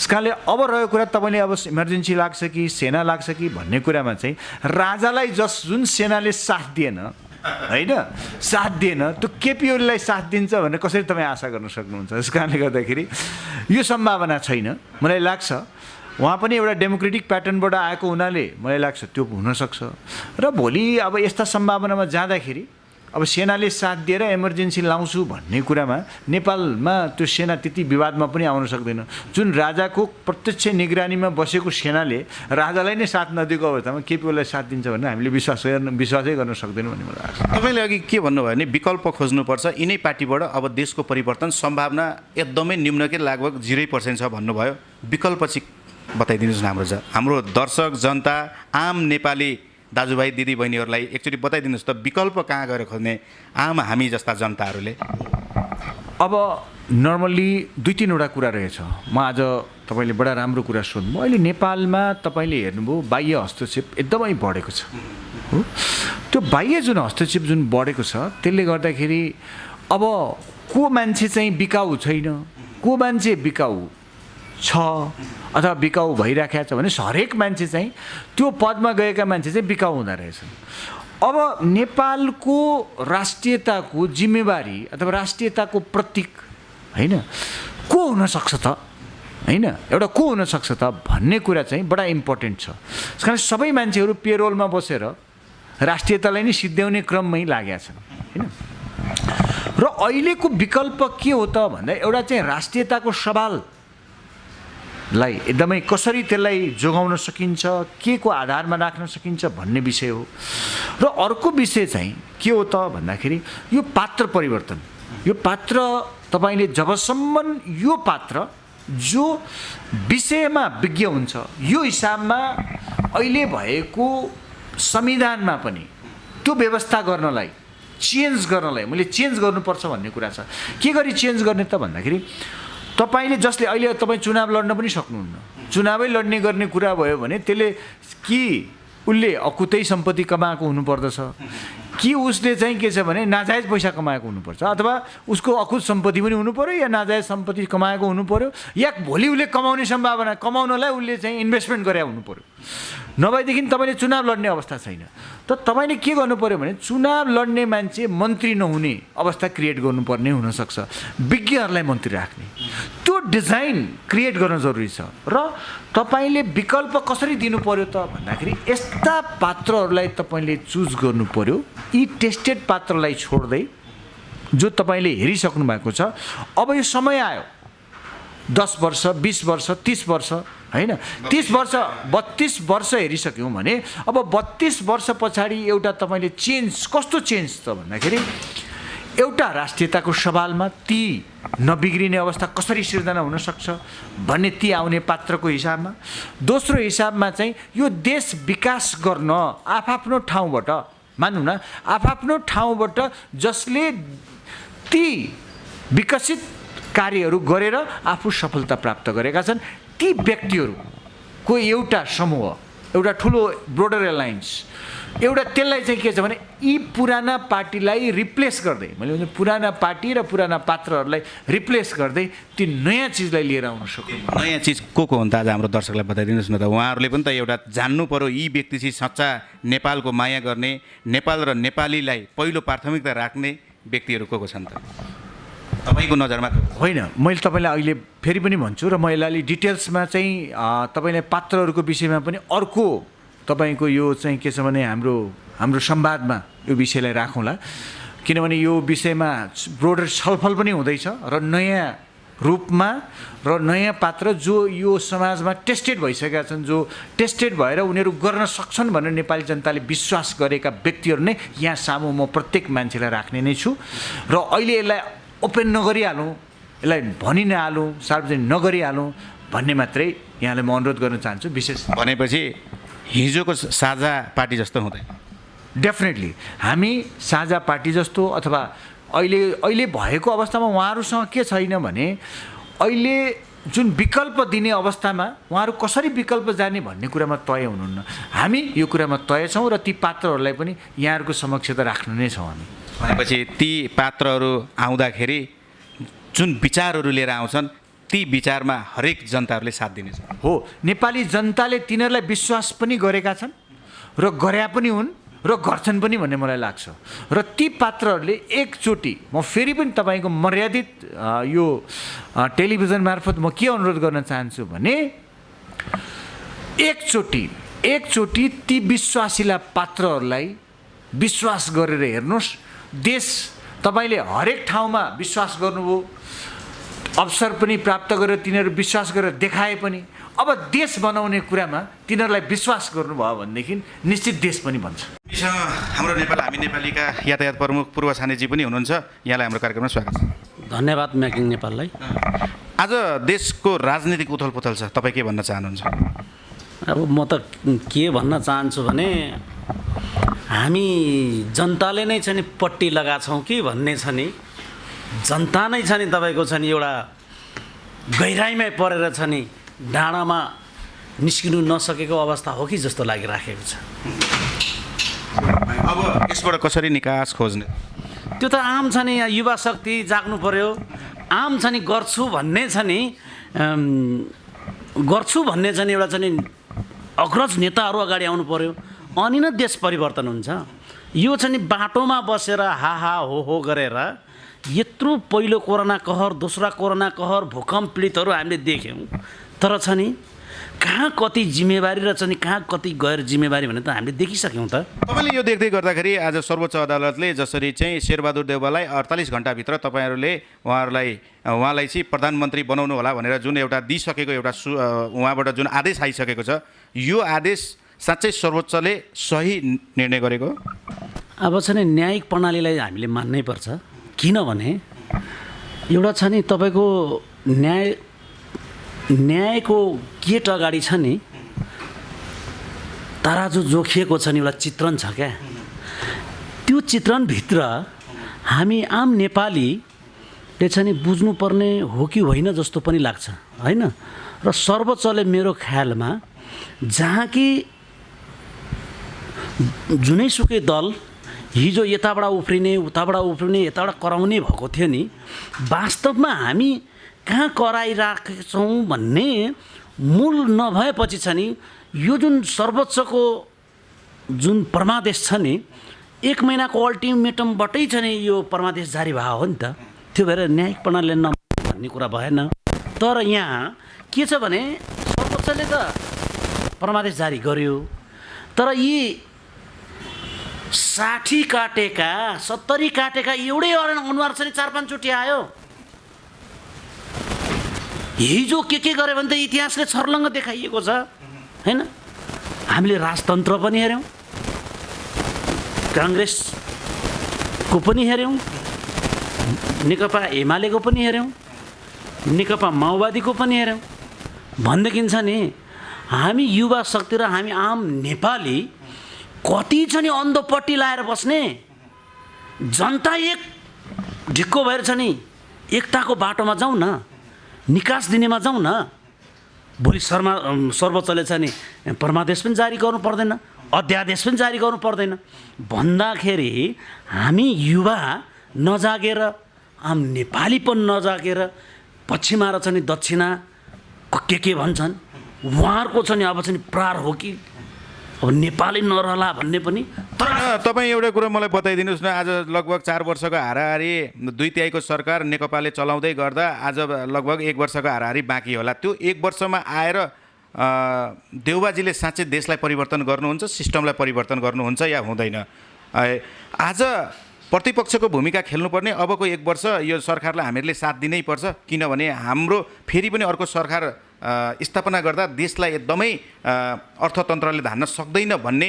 त्यस कारणले अब रहेको कुरा तपाईँले अब इमर्जेन्सी लाग्छ कि सेना लाग्छ कि भन्ने कुरामा चाहिँ राजालाई जुन सेनाले साथ दिएन होइन, साथ दिएन, त्यो केपी ओलीलाई साथ दिन्छ भनेर कसरी तपाईँ आशा गर्न सक्नुहुन्छ? त्यस कारणले गर्दाखेरि यो सम्भावना छैन। मलाई लाग्छ उहाँ पनि एउटा डेमोक्रेटिक प्याटर्नबाट आएको हुनाले मलाई लाग्छ त्यो हुनसक्छ। र भोलि अब यस्ता सम्भावनामा जाँदाखेरि अब सेनाले साथ दिएर इमर्जेन्सी लाउँछु भन्ने कुरामा नेपालमा त्यो सेना त्यति विवादमा पनि आउन सक्दैन। जुन राजाको प्रत्यक्ष निगरानीमा बसेको सेनाले राजालाई नै साथ नदिएको अवस्थामा केपी ओलीलाई साथ दिन्छ भने हामीले विश्वासै गर्न सक्दैनौँ भन्ने मलाई लाग्छ। तपाईँले अघि के भन्नुभयो भने विकल्प खोज्नुपर्छ, यिनै पार्टीबाट अब देशको परिवर्तन सम्भावना एकदमै निम्न के लगभग 0% छ भन्नुभयो। विकल्प चाहिँ बताइदिनुहोस् न हाम्रो दर्शक जनता आम नेपाली दाजुभाइ दिदीबहिनीहरूलाई एकचोटि बताइदिनुहोस् त विकल्प कहाँ गएर खोज्ने आम हामी जस्ता जनताहरूले? अब नर्मल्ली दुई तिनवटा कुरा रहेछ। म आज तपाईँले बडा राम्रो कुरा सोध्नु। अहिले नेपालमा तपाईँले हेर्नुभयो बाह्य हस्तक्षेप एकदमै बढेको छ हो। त्यो बाह्य जुन हस्तक्षेप जुन बढेको छ त्यसले गर्दाखेरि अब को मान्छे चाहिँ बिकाउ छैन, को मान्छे बिकाउ छ अथवा बिकाउ भइराखेको छ भने हरेक मान्छे चाहिँ त्यो पदमा गएका मान्छे चाहिँ बिकाउ हुँदो रहेछन्। अब नेपालको राष्ट्रियताको जिम्मेवारी अथवा राष्ट्रियताको प्रतीक होइन को हुनसक्छ त, होइन एउटा को हुनसक्छ त भन्ने कुरा चाहिँ बडा इम्पोर्टेन्ट छ। त्यस कारण सबै मान्छेहरू पेरोलमा बसेर राष्ट्रियतालाई नै सिद्ध्याउने क्रममै लागेका छन् होइन। र अहिलेको विकल्प के हो त भन्दा एउटा चाहिँ राष्ट्रियताको सवाल लाई एकदमै कसरी त्यसलाई जोगाउन सकिन्छ, के को आधारमा राख्न सकिन्छ भन्ने विषय हो। र अर्को विषय चाहिँ के हो त भन्दाखेरि यो पात्र परिवर्तन। यो पात्र तपाईँले जबसम्म यो पात्र जो विषयमा विज्ञ हुन्छ, यो हिसाबमा अहिले भएको संविधानमा पनि त्यो व्यवस्था गर्नलाई, चेन्ज गर्नलाई मैले चेन्ज गर्नुपर्छ भन्ने कुरा छ। के गरी चेन्ज गर्ने त भन्दाखेरि तपाईँले जसले अहिले तपाईँ चुनाव लड्न पनि सक्नुहुन्न, चुनावै लड्ने गर्ने कुरा भयो भने त्यसले कि उसले अकुतै सम्पत्ति कमाएको हुनुपर्दछ कि उसले चाहिँ के छ भने नाजायज पैसा कमाएको हुनुपर्छ अथवा उसको अकुत सम्पत्ति पनि हुनु पर्यो या नाजायज सम्पत्ति कमाएको हुनु पर्यो या भोलि उसले कमाउने सम्भावना कमाउनलाई उसले चाहिँ इन्भेस्टमेन्ट गरे हुनु पर्यो। नभएदेखि तपाईँले चुनाव लड्ने अवस्था छैन। त तपाईँले के गर्नु पर्यो भने चुनाव लड्ने मान्छे मन्त्री नहुने अवस्था क्रिएट गर्नुपर्ने हुनसक्छ, विज्ञहरूलाई मन्त्री राख्ने त्यो डिजाइन क्रिएट गर्न जरुरी छ। र तपाईँले विकल्प कसरी दिनु पर्यो त भन्दाखेरि यस्ता पात्रहरूलाई तपाईँले चुज गर्नु पर्यो, यी टेस्टेड पात्रलाई छोड्दै जो तपाईँले हेरिसक्नु भएको छ। अब यो समय आयो 10 वर्ष 20 वर्ष 30 वर्ष होइन 30 वर्ष 32 वर्ष हेरिसक्यौँ भने अब 32 वर्ष पछाडि एउटा तपाईँले चेन्ज कस्तो चेन्ज त भन्दाखेरि एउटा राष्ट्रियताको सवालमा ती नबिग्रिने अवस्था कसरी सिर्जना हुनसक्छ भन्ने ती आउने पात्रको हिसाबमा, दोस्रो हिसाबमा चाहिँ यो देश विकास गर्न आफ्नो ठाउँबाट मानौँ न आफ्नो ठाउँबाट जसले ती विकसित कार्यहरू गरेर आफू सफलता प्राप्त गरेका छन् ती व्यक्तिहरूको एउटा समूह, एउटा ठुलो ब्रोडर एलायन्स, एउटा त्यसलाई चाहिँ के छ भने यी पुराना पार्टीलाई रिप्लेस गर्दै, मैले भने पुराना पार्टी र पुराना पात्रहरूलाई रिप्लेस गर्दै ती नयाँ चिजलाई लिएर आउन सक्नु। नयाँ चिज को हो त आज हाम्रो दर्शकलाई बताइदिनुहोस् न त। उहाँहरूले पनि त एउटा जान्नु पर्यो, यी व्यक्ति चाहिँ सच्चा नेपालको माया गर्ने, नेपाल र नेपालीलाई पहिलो प्राथमिकता राख्ने व्यक्तिहरू को छन् त तपाईँको नजरमा? होइन, मैले तपाईँलाई अहिले फेरि पनि भन्छु र म यसलाई डिटेल्समा चाहिँ तपाईँलाई पात्रहरूको विषयमा पनि अर्को तपाईँको यो चाहिँ के छ भने हाम्रो संवादमा यो विषयलाई राखौँला, किनभने यो विषयमा ब्रोडर छलफल पनि हुँदैछ र नयाँ रूपमा र नयाँ पात्र जो यो समाजमा टेस्टेड भइसकेका छन्, जो टेस्टेड भएर उनीहरू गर्न सक्छन् भनेर नेपाली जनताले विश्वास गरेका व्यक्तिहरू नै यहाँ सामु म प्रत्येक मान्छेलाई राख्ने नै छु र अहिले यसलाई ओपन नगरिहालौँ, यसलाई भनि नहालौँ, सार्वजनिक नगरिहालौँ भन्ने मात्रै यहाँलाई म अनुरोध गर्न चाहन्छु। विशेष भनेपछि हिजोको साझा पार्टी जस्तो हुँदैन? डेफिनेटली हामी साझा पार्टी जस्तो अथवा अहिले भएको अवस्थामा उहाँहरूसँग के छैन भने अहिले जुन विकल्प दिने अवस्थामा उहाँहरू कसरी विकल्प जाने भन्ने कुरामा तय हुनुहुन्न। हामी यो कुरामा तय छौँ र ती पात्रहरूलाई पनि यहाँहरूको समक्ष त राख्नु नै छौँ हामी। भनेपछि ती पात्रहरू आउँदाखेरि जुन विचारहरू लिएर आउँछन् ती विचारमा हरेक जनताहरूले साथ दिनेछ। हो, नेपाली जनताले तिनीहरूलाई विश्वास पनि गरेका छन् र गर्या पनि हुन् र गर्छन् पनि भन्ने मलाई लाग्छ र ती पात्रहरूले एकचोटि म फेरि पनि तपाईँको मर्यादित यो टेलिभिजन मार्फत म के अनुरोध गर्न चाहन्छु भने एकचोटि ती विश्वासिला पात्रहरूलाई विश्वास गरेर हेर्नुहोस्। देश तपाईँले हरेक ठाउँमा विश्वास गर्नुभयो, अवसर पनि प्राप्त गरेर तिनीहरू विश्वास गरेर देखाए पनि अब देश बनाउने कुरामा तिनीहरूलाई विश्वास गर्नुभयो भनेदेखि निश्चित देश पनि बन्छ। हामीसँग हाम्रो नेपाल हामी नेपालीका यातायात प्रमुख पूर्व छानेजी पनि हुनुहुन्छ, यहाँलाई हाम्रो कार्यक्रममा स्वागत छ। धन्यवाद म्याकिङ नेपाललाई। आज देशको राजनीतिक उथलपुथल छ, तपाईँ के भन्न चाहनुहुन्छ? अब म त के भन्न चाहन्छु भने हामी जनताले नै छ नि पट्टी लगाछौँ कि भन्ने छ नि, जनता नै छ नि तपाईँको छ नि एउटा गहिराइमै परेर छ नि डाँडामा निस्किनु नसकेको अवस्था हो कि जस्तो लागिराखेको छ। अब यसबाट कसरी निकास खोज्ने? त्यो त आम छ नि, यहाँ युवा शक्ति जाग्नु पर्यो। आम छ नि गर्छु भन्ने छ नि एउटा छ नि अग्रज नेताहरू अगाडि आउनु पर्यो, अनि नै देश परिवर्तन हुन्छ। यो छ नि बाटोमा बसेर हा हो गरेर यत्रो पहिलो कोरोना कहर, दोस्रो कोरोना कहर, भूकम्प पीडितहरू हामीले देख्यौँ, तर छ नि कहाँ कति जिम्मेवारी र छ नि कहाँ कति गैर जिम्मेवारी भनेर त हामीले देखिसक्यौँ त। तपाईँले यो देख्दै गर्दाखेरि आज सर्वोच्च अदालतले जसरी चाहिँ शेरबहादुर देउवालाई 48 घण्टाभित्र तपाईँहरूले उहाँलाई चाहिँ प्रधानमन्त्री बनाउनु होला भनेर जुन एउटा दिइसकेको एउटा उहाँबाट जुन आदेश आइसकेको छ, यो आदेश साँच्चै सर्वोच्चले सही निर्णय गरेको? अब छ नि न्यायिक प्रणालीलाई हामीले मान्नै पर्छ, किनभने एउटा छ नि तपाईँको न्यायको गेट अगाडि छ नि तराजु जोखिएको छ नि एउटा चित्रण छ क्या। त्यो चित्रणभित्र हामी आम नेपालीले छ नि बुझ्नुपर्ने हो कि होइन जस्तो पनि लाग्छ होइन। र सर्वोच्चले मेरो ख्यालमा जहाँ कि जुनैसुकै दल हिजो यताबाट उफ्रिने यताबाट कराउने भएको थियो नि, वास्तवमा हामी कहाँ कराइराखेछौँ भन्ने मूल नभएपछि छ नि यो जुन सर्वोच्चको जुन परमादेश छ नि 1 महिनाको अल्टिमेटमबाटै छ नि यो परमादेश जारी भयो हो नि त। त्यो भएर न्यायिक प्रणालीले भन्ने कुरा भएन। तर यहाँ के छ भने सर्वोच्चले त परमादेश जारी गर्यो, तर यी 60 काटेका 70 काटेका एउटै अनुहार छ नि 4-5 चोटि आयो। हिजो के गऱ्यो भने त इतिहासले छर्लङ्ग देखाइएको छ हैन। हामीले राजतन्त्र पनि हेऱ्यौँ, काङ्ग्रेसको पनि हेऱ्यौँ, नेकपा एमालेको पनि हेऱ्यौँ, नेकपा माओवादीको पनि हेऱ्यौँ। भनेदेखि छ नि हामी युवा शक्ति र हामी आम नेपाली कति छ नि अन्धोपट्टि लाएर बस्ने, जनता एक ढिक्को भएर छ नि एकताको बाटोमा जाउँ न, निकास दिनेमा जाउँ न। भोलि सर्वोच्चले छ नि परमादेश पनि जारी गर्नु पर्दैन, अध्यादेश पनि जारी गर्नु पर्दैन भन्दाखेरि हामी युवा नजागेर, आम नेपाली पनि नजागेर पश्चिमा र छ नि दक्षिणा के भन्छन् उहाँहरूको छ नि अब चाहिँ प्रार हो कि अब नेपाली नरहला भन्ने पनि। तर तपाईँ एउटा कुरा मलाई बताइदिनुहोस् न, आज लगभग 4 वर्षको हाराहारी 2/3 सरकार नेकपाले चलाउँदै गर्दा आज लगभग 1 वर्षको हाराहारी बाँकी होला। त्यो 1 वर्षमा आएर देउबाजीले साँच्चै देशलाई परिवर्तन गर्नुहुन्छ, सिस्टमलाई परिवर्तन गर्नुहुन्छ या हुँदैन? आज प्रतिपक्षको भूमिका खेल्नुपर्ने अबको 1 वर्ष यो सरकारलाई हामीहरूले साथ दिनै पर्छ, किनभने हाम्रो फेरि पनि अर्को सरकार स्थापना गर्दा देशलाई एकदमै अर्थतन्त्रले धान्न सक्दैन भन्ने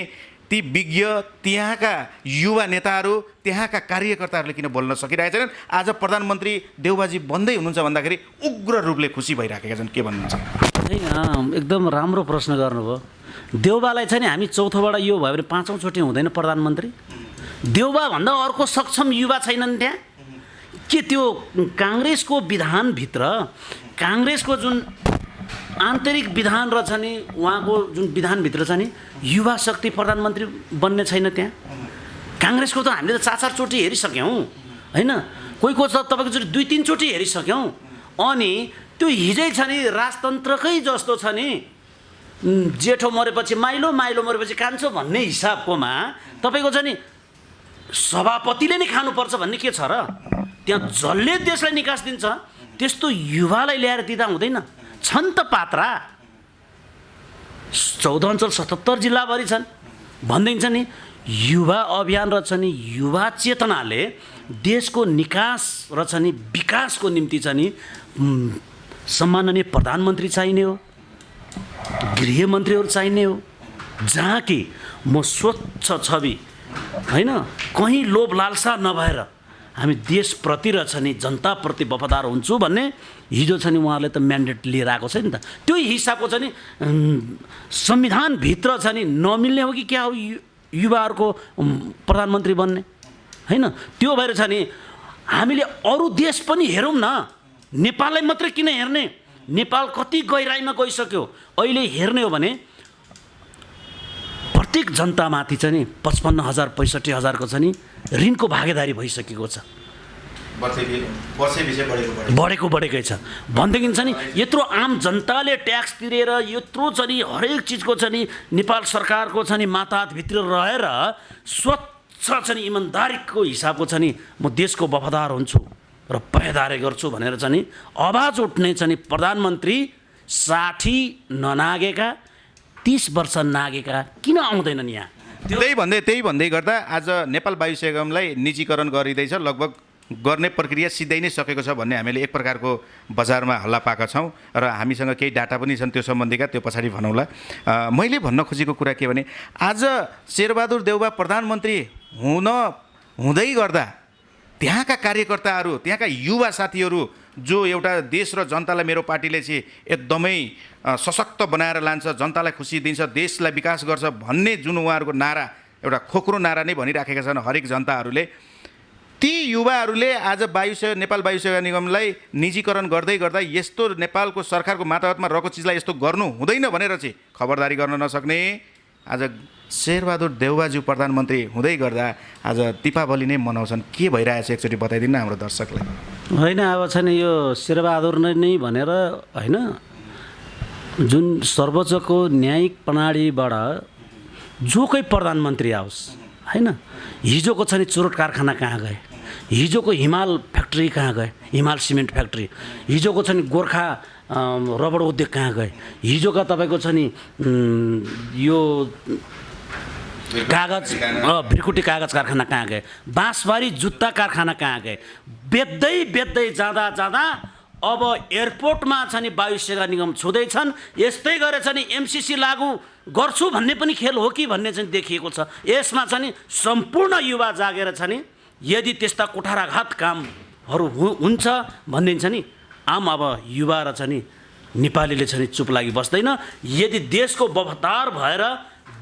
ती विज्ञ, त्यहाँका युवा नेताहरू, त्यहाँका कार्यकर्ताहरूले किन बोल्न सकिरहेका छैनन्? आज प्रधानमन्त्री देउबाजी बन्दै हुनुहुन्छ भन्दाखेरि उग्र रूपले खुसी भइराखेका छन्। के भन्नुहुन्छ? एकदम राम्रो प्रश्न गर्नुभयो। देउबालाई चाहिँ हामी चौथोबाट यो भयो भने 5औं चोटि हुँदैन प्रधानमन्त्री? देउबा भन्दा अर्को सक्षम युवा छैनन् त्यहाँ? के त्यो काङ्ग्रेसको विधानभित्र काङ्ग्रेसको जुन आन्तरिक विधान रहेछ नि, उहाँको जुन विधानभित्र छ नि युवा शक्ति प्रधानमन्त्री बन्ने छैन त्यहाँ? काङ्ग्रेसको त हामीले त 4-4 चोटि हेरिसक्यौँ होइन, कोही त तपाईँको चोटि 2-3 चोटि हेरिसक्यौँ। अनि त्यो हिजै छ नि राजतन्त्रकै जस्तो छ नि, जेठो मरेपछि माइलो, माइलो मरेपछि कान्छो भन्ने हिसाबकोमा तपाईँको छ नि सभापतिले नै खानुपर्छ भन्ने के छ र? त्यहाँ जसले देशलाई निकास दिन्छ त्यस्तो युवालाई ल्याएर दिँदा हुँदैन? छन् त पात्रा, 14 अञ्चल 77 जिल्लाभरि छन्। भन्दैछ नि युवा अभियान रहेछ नि, युवा चेतनाले देशको निकास रहेछ नि, विकासको निम्ति छ नि सम्माननीय प्रधानमन्त्री चाहिने हो, गृहमन्त्रीहरू चाहिने हो, जहाँ कि म स्वच्छ छवि होइन, कहीँ लोभ लालसा नभएर हामी देशप्रति रहेछ नि जनताप्रति वफादार हुन्छु भन्ने हिजो छ नि उहाँहरूले त म्यान्डेट लिएर आएको छ नि त। त्यो हिसाबको छ नि संविधानभित्र छ नि नमिल्ने हो कि क्या हो युवाहरूको प्रधानमन्त्री बन्ने होइन? त्यो भएर छ नि हामीले अरू देश पनि हेरौँ न, नेपाललाई मात्रै किन हेर्ने? नेपाल कति गहिराइमा गइसक्यो। अहिले हेर्ने हो भने प्रत्येक जनतामाथि चाहिँ नि 55,000-65,000को छ नि ऋणको भागीदारी भइसकेको छ, बढेकै छ। भनेदेखि छ नि यत्रो आम जनताले ट्याक्स तिरेर यत्रो छ नि हरेक चिजको छ नि नेपाल सरकारको छ नि माताहतभित्र रहेर स्वच्छ छ नि इमान्दारीको हिसाबको छ नि म देशको वफादार हुन्छु र पहरेदारी गर्छु भनेर छ नि आवाज उठ्ने छ नि प्रधानमन्त्री 60 ननागेका 30 वर्ष नागेका किन आउँदैनन् यहाँ? त्यही भन्दै गर्दा आज नेपाल वायु सेगमलाई निजीकरण गरिँदैछ, लगभग गर्ने प्रक्रिया सिधै नै सकेको छ भन्ने हामीले एक प्रकारको बजारमा हल्ला पाएका छौँ र हामीसँग केही डाटा पनि छन् त्यो सम्बन्धीका, त्यो पछाडि भनौँला। मैले भन्न खोजेको कुरा के भने आज शेरबहादुर देउबा प्रधानमन्त्री हुँदै गर्दा त्यहाँका कार्यकर्ताहरू, त्यहाँका युवा साथीहरू जो एउटा देश र जनतालाई मेरो पार्टीले चाहिँ एकदमै सशक्त बनाएर लान्छ, जनतालाई खुसी दिन्छ, देशलाई विकास गर्छ भन्ने जुन उहाँहरूको नारा, एउटा खोक्रो नारा नै भनिराखेका छन् हरेक जनताहरूले, ती युवाहरूले आज नेपाल वायु सेवा निगमलाई निजीकरण गर्दै गर्दा यस्तो नेपालको सरकारको मातहतमा रहेको चिजलाई यस्तो गर्नु हुँदैन भनेर चाहिँ खबरदारी गर्न नसक्ने आज शेरबहादुर देउबाज्यू प्रधानमन्त्री हुँदै गर्दा आज दीपावली नै मनाउँछन्। के भइरहेछ एकचोटि बताइदिनु हाम्रो दर्शकलाई। होइन अब छ नि यो शेरबहादुर नै भनेर होइन, जुन सर्वोच्चको न्यायिक प्रणालीबाट जो कोही प्रधानमन्त्री आओस् होइन, हिजोको छ नि चुरोट कारखाना कहाँ गए, हिजोको हिमाल फ्याक्ट्री कहाँ गए, हिमाल सिमेन्ट फ्याक्ट्री, हिजोको छ नि गोर्खा रबड उद्योग कहाँ गए, हिजोका तपाईँको छ नि यो कागज भिरकुटी कागज कारखाना कहाँ गए, बाँसबारी जुत्ता कारखाना कहाँ गए, बेच्दै जाँदा अब एयरपोर्टमा चाहिँ नि वायु सेवा निगम छुँदैछन्। यस्तै गरेर चाहिँ नि एमसिसी लागू गर्छु भन्ने पनि खेल हो कि भन्ने चाहिँ देखिएको छ। यसमा चाहिँ नि सम्पूर्ण युवा जागेर चाहिँ नि यदि त्यस्ता कुठाराघात कामहरू हुन्छ भन्ने चाहिँ नि आम अब युवा र चाहिँ नि नेपालीले चाहिँ चुप लागि बस्दैन। यदि देशको वफादार भएर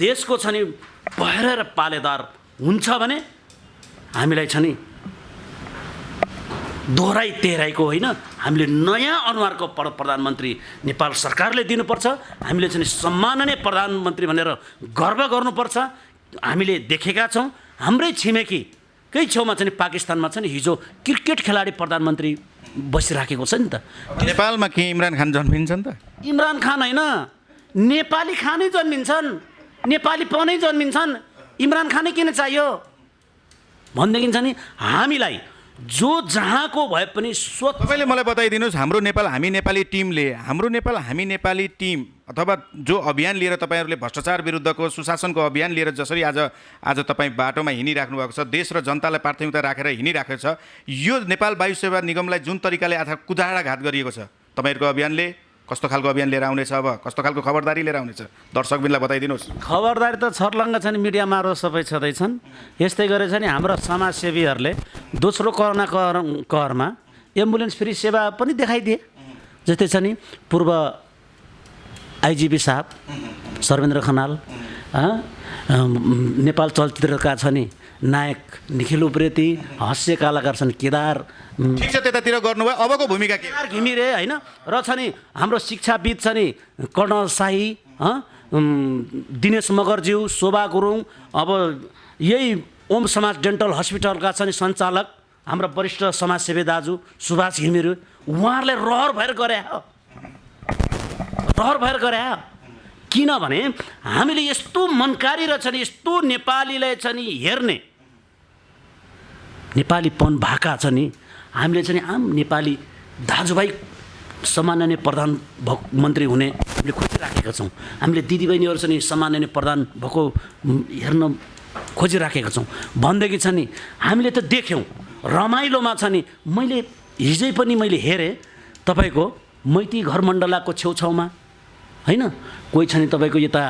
देशको चाहिँ नि पहरा र पालेदार हुन्छ भने हामीलाई चाहिँ नि दोहोराई तेह्राईको होइन, हामीले नयाँ अनुहारको प्रधानमन्त्री नेपाल सरकारले दिनुपर्छ। हामीले चाहिँ सम्माननीय प्रधानमन्त्री भनेर गर्व गर्नुपर्छ। हामीले देखेका छौँ हाम्रै छिमेकीकै छेउमा चाहिँ पाकिस्तानमा चाहिँ हिजो क्रिकेट खेलाडी प्रधानमन्त्री बसिराखेको छ नि त। नेपालमा के इमरान खान जन्मिन्छन् त? इमरान खान होइन, नेपाली खानै जन्मिन्छन्, नेपाली पनै जन्मिन्छन्। इमरान खानै किन चाहियो भनेदेखि चाहिँ नि हामीलाई जो जहाँको भए पनि तपाईँले मलाई बताइदिनुहोस्, हाम्रो नेपाल हामी नेपाली टिम अथवा जो अभियान लिएर तपाईँहरूले भ्रष्टाचार विरुद्धको सुशासनको अभियान लिएर जसरी आज तपाईँ बाटोमा हिँडिराख्नु भएको छ, देश र जनतालाई प्राथमिकता राखेर हिँडिराखेको छ, यो नेपाल वायु सेवा निगमलाई जुन तरिकाले आज कुदाडाघात गरिएको छ, तपाईँहरूको अभियानले कस्तो खालको अभियान लिएर आउनेछ, अब कस्तो खालको खबरदारी लिएर आउनेछ, दर्शकबिनलाई बताइदिनुहोस्। खबरदारी त छर्लङ्ग छन्, मिडिया मार्फत सबै छँदैछन्। यस्तै गरेर चाहिँ हाम्रो समाजसेवीहरूले दोस्रो कोरोना कहरमा एम्बुलेन्स फ्री सेवा पनि देखाइदिए। जस्तै छ नि पूर्व आइजिपी साहब सर्वेन्द्र खनाल, नेपाल चलचित्रका छ नि नायक निखिल उप्रेती, हास्य कलाकार छन् केदार, ठिक छ त्यतातिर गर्नुभयो, अबको भूमिका के? केदार घिमिरे होइन, र छ नि हाम्रो शिक्षाविद छ नि कर्णल शाही, दिनेश मगरज्यू, शोभा गुरुङ, अब यही ओम समाज डेन्टल हस्पिटलका छ नि सञ्चालक हाम्रो वरिष्ठ समाजसेवी दाजु सुभाष घिमिरे, उहाँहरूले रहर भएर गरे। किनभने हामीले यस्तो मनकारी रहेछ नि, यस्तो नेपालीलाई छ नि हेर्ने नेपालीपन भएका छ नि, हामीले चाहिँ आम नेपाली दाजुभाइ सम्माननीय प्रधानमन्त्री हुने हामीले खोजिराखेका छौँ। हामीले दिदीबहिनीहरू चाहिँ सम्माननीय प्रधान भएको हेर्न खोजिराखेका छौँ भनेदेखि छ नि हामीले त देख्यौँ रमाइलोमा छ नि। मैले हिजै पनि मैले हेरेँ तपाईँको मैती घर मण्डलाको छेउछाउमा होइन, कोही छ नि तपाईँको यता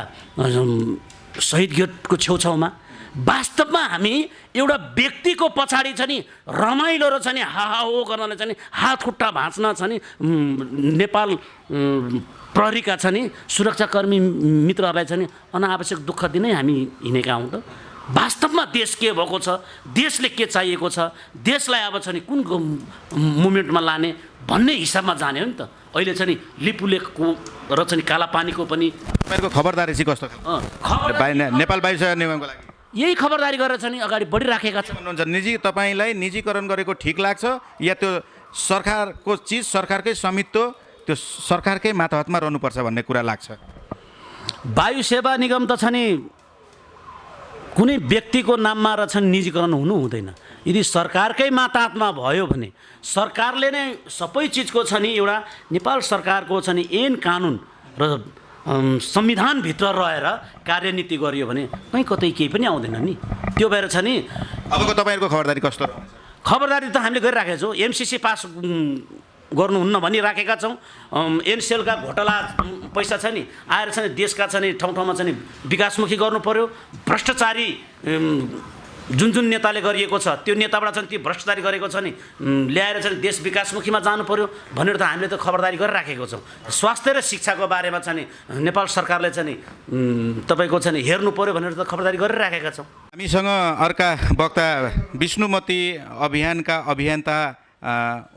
शहीद गेटको छेउछाउमा, वास्तवमा हामी एउटा व्यक्तिको पछाडि छ नि रमाइलो र छ नि हाहा हो गर्नलाई छ नि हात खुट्टा भाँच्न छ नि नेपाल प्रहरीका छ नि सुरक्षाकर्मी मित्रहरूलाई छ नि अनावश्यक दुःख दिनै हामी हिँडेका हौँ। त वास्तवमा देश के भएको छ, देशले के चाहिएको छ, देशलाई अब छ नि कुन मुभमेन्टमा लाने भन्ने हिसाबमा जाने हो नि त। अहिले छ नि लिपुलेखको र छ नि कालापानीको पनि तपाईँको खबरदारी चाहिँ कस्तो नेपाल वायु सेवा निगमको लागि यही खबरदारी गरेर छ नि अगाडि बढिराखेका छन्। भन्नुहुन्छ तपाईँलाई निजीकरण गरेको ठिक लाग्छ या त्यो सरकारको चिज सरकारकै स्वामित्व त्यो सरकारकै मातहतमा रहनुपर्छ भन्ने कुरा लाग्छ? वायु सेवा निगम त छ नि कुनै व्यक्तिको नाममा र छ निजीकरण हुनु हुँदैन। यदि सरकारकै मातहतमा भयो भने सरकारले नै सबै चिजको छ नि एउटा नेपाल सरकारको छ नि ऐन कानुन र संविधानभित्र रहेर कार्यनीति गरियो भने कहीँ कतै केही पनि आउँदैन नि। त्यो भएर छ नि अबको तपाईँहरूको खबरदारी कस्तो? खबरदारी त हामीले गरिराखेका छौँ। एमसिसी पास गर्नुहुन्न भनिराखेका छौँ। एनसेलका घोटाला पैसा छ नि आएर छ नि देशका छ नि ठाउँ ठाउँमा छ नि विकासमुखी गर्नु पर्यो। भ्रष्टाचारी जुन नेताले गरिएको छ त्यो नेताबाट चाहिँ ती भ्रष्टाचारी गरेको छ नि ल्याएर चाहिँ देश विकासमुखीमा जानु पर्यो भनेर त हामीले त खबरदारी गरिराखेको छौँ। स्वास्थ्य र शिक्षाको बारेमा चाहिँ नेपाल सरकारले चाहिँ तपाईँको चाहिँ हेर्नु पर्यो भनेर त खबरदारी गरिराखेका छौँ। हामीसँग अर्का वक्ता विष्णुमती अभियानका अभियन्ता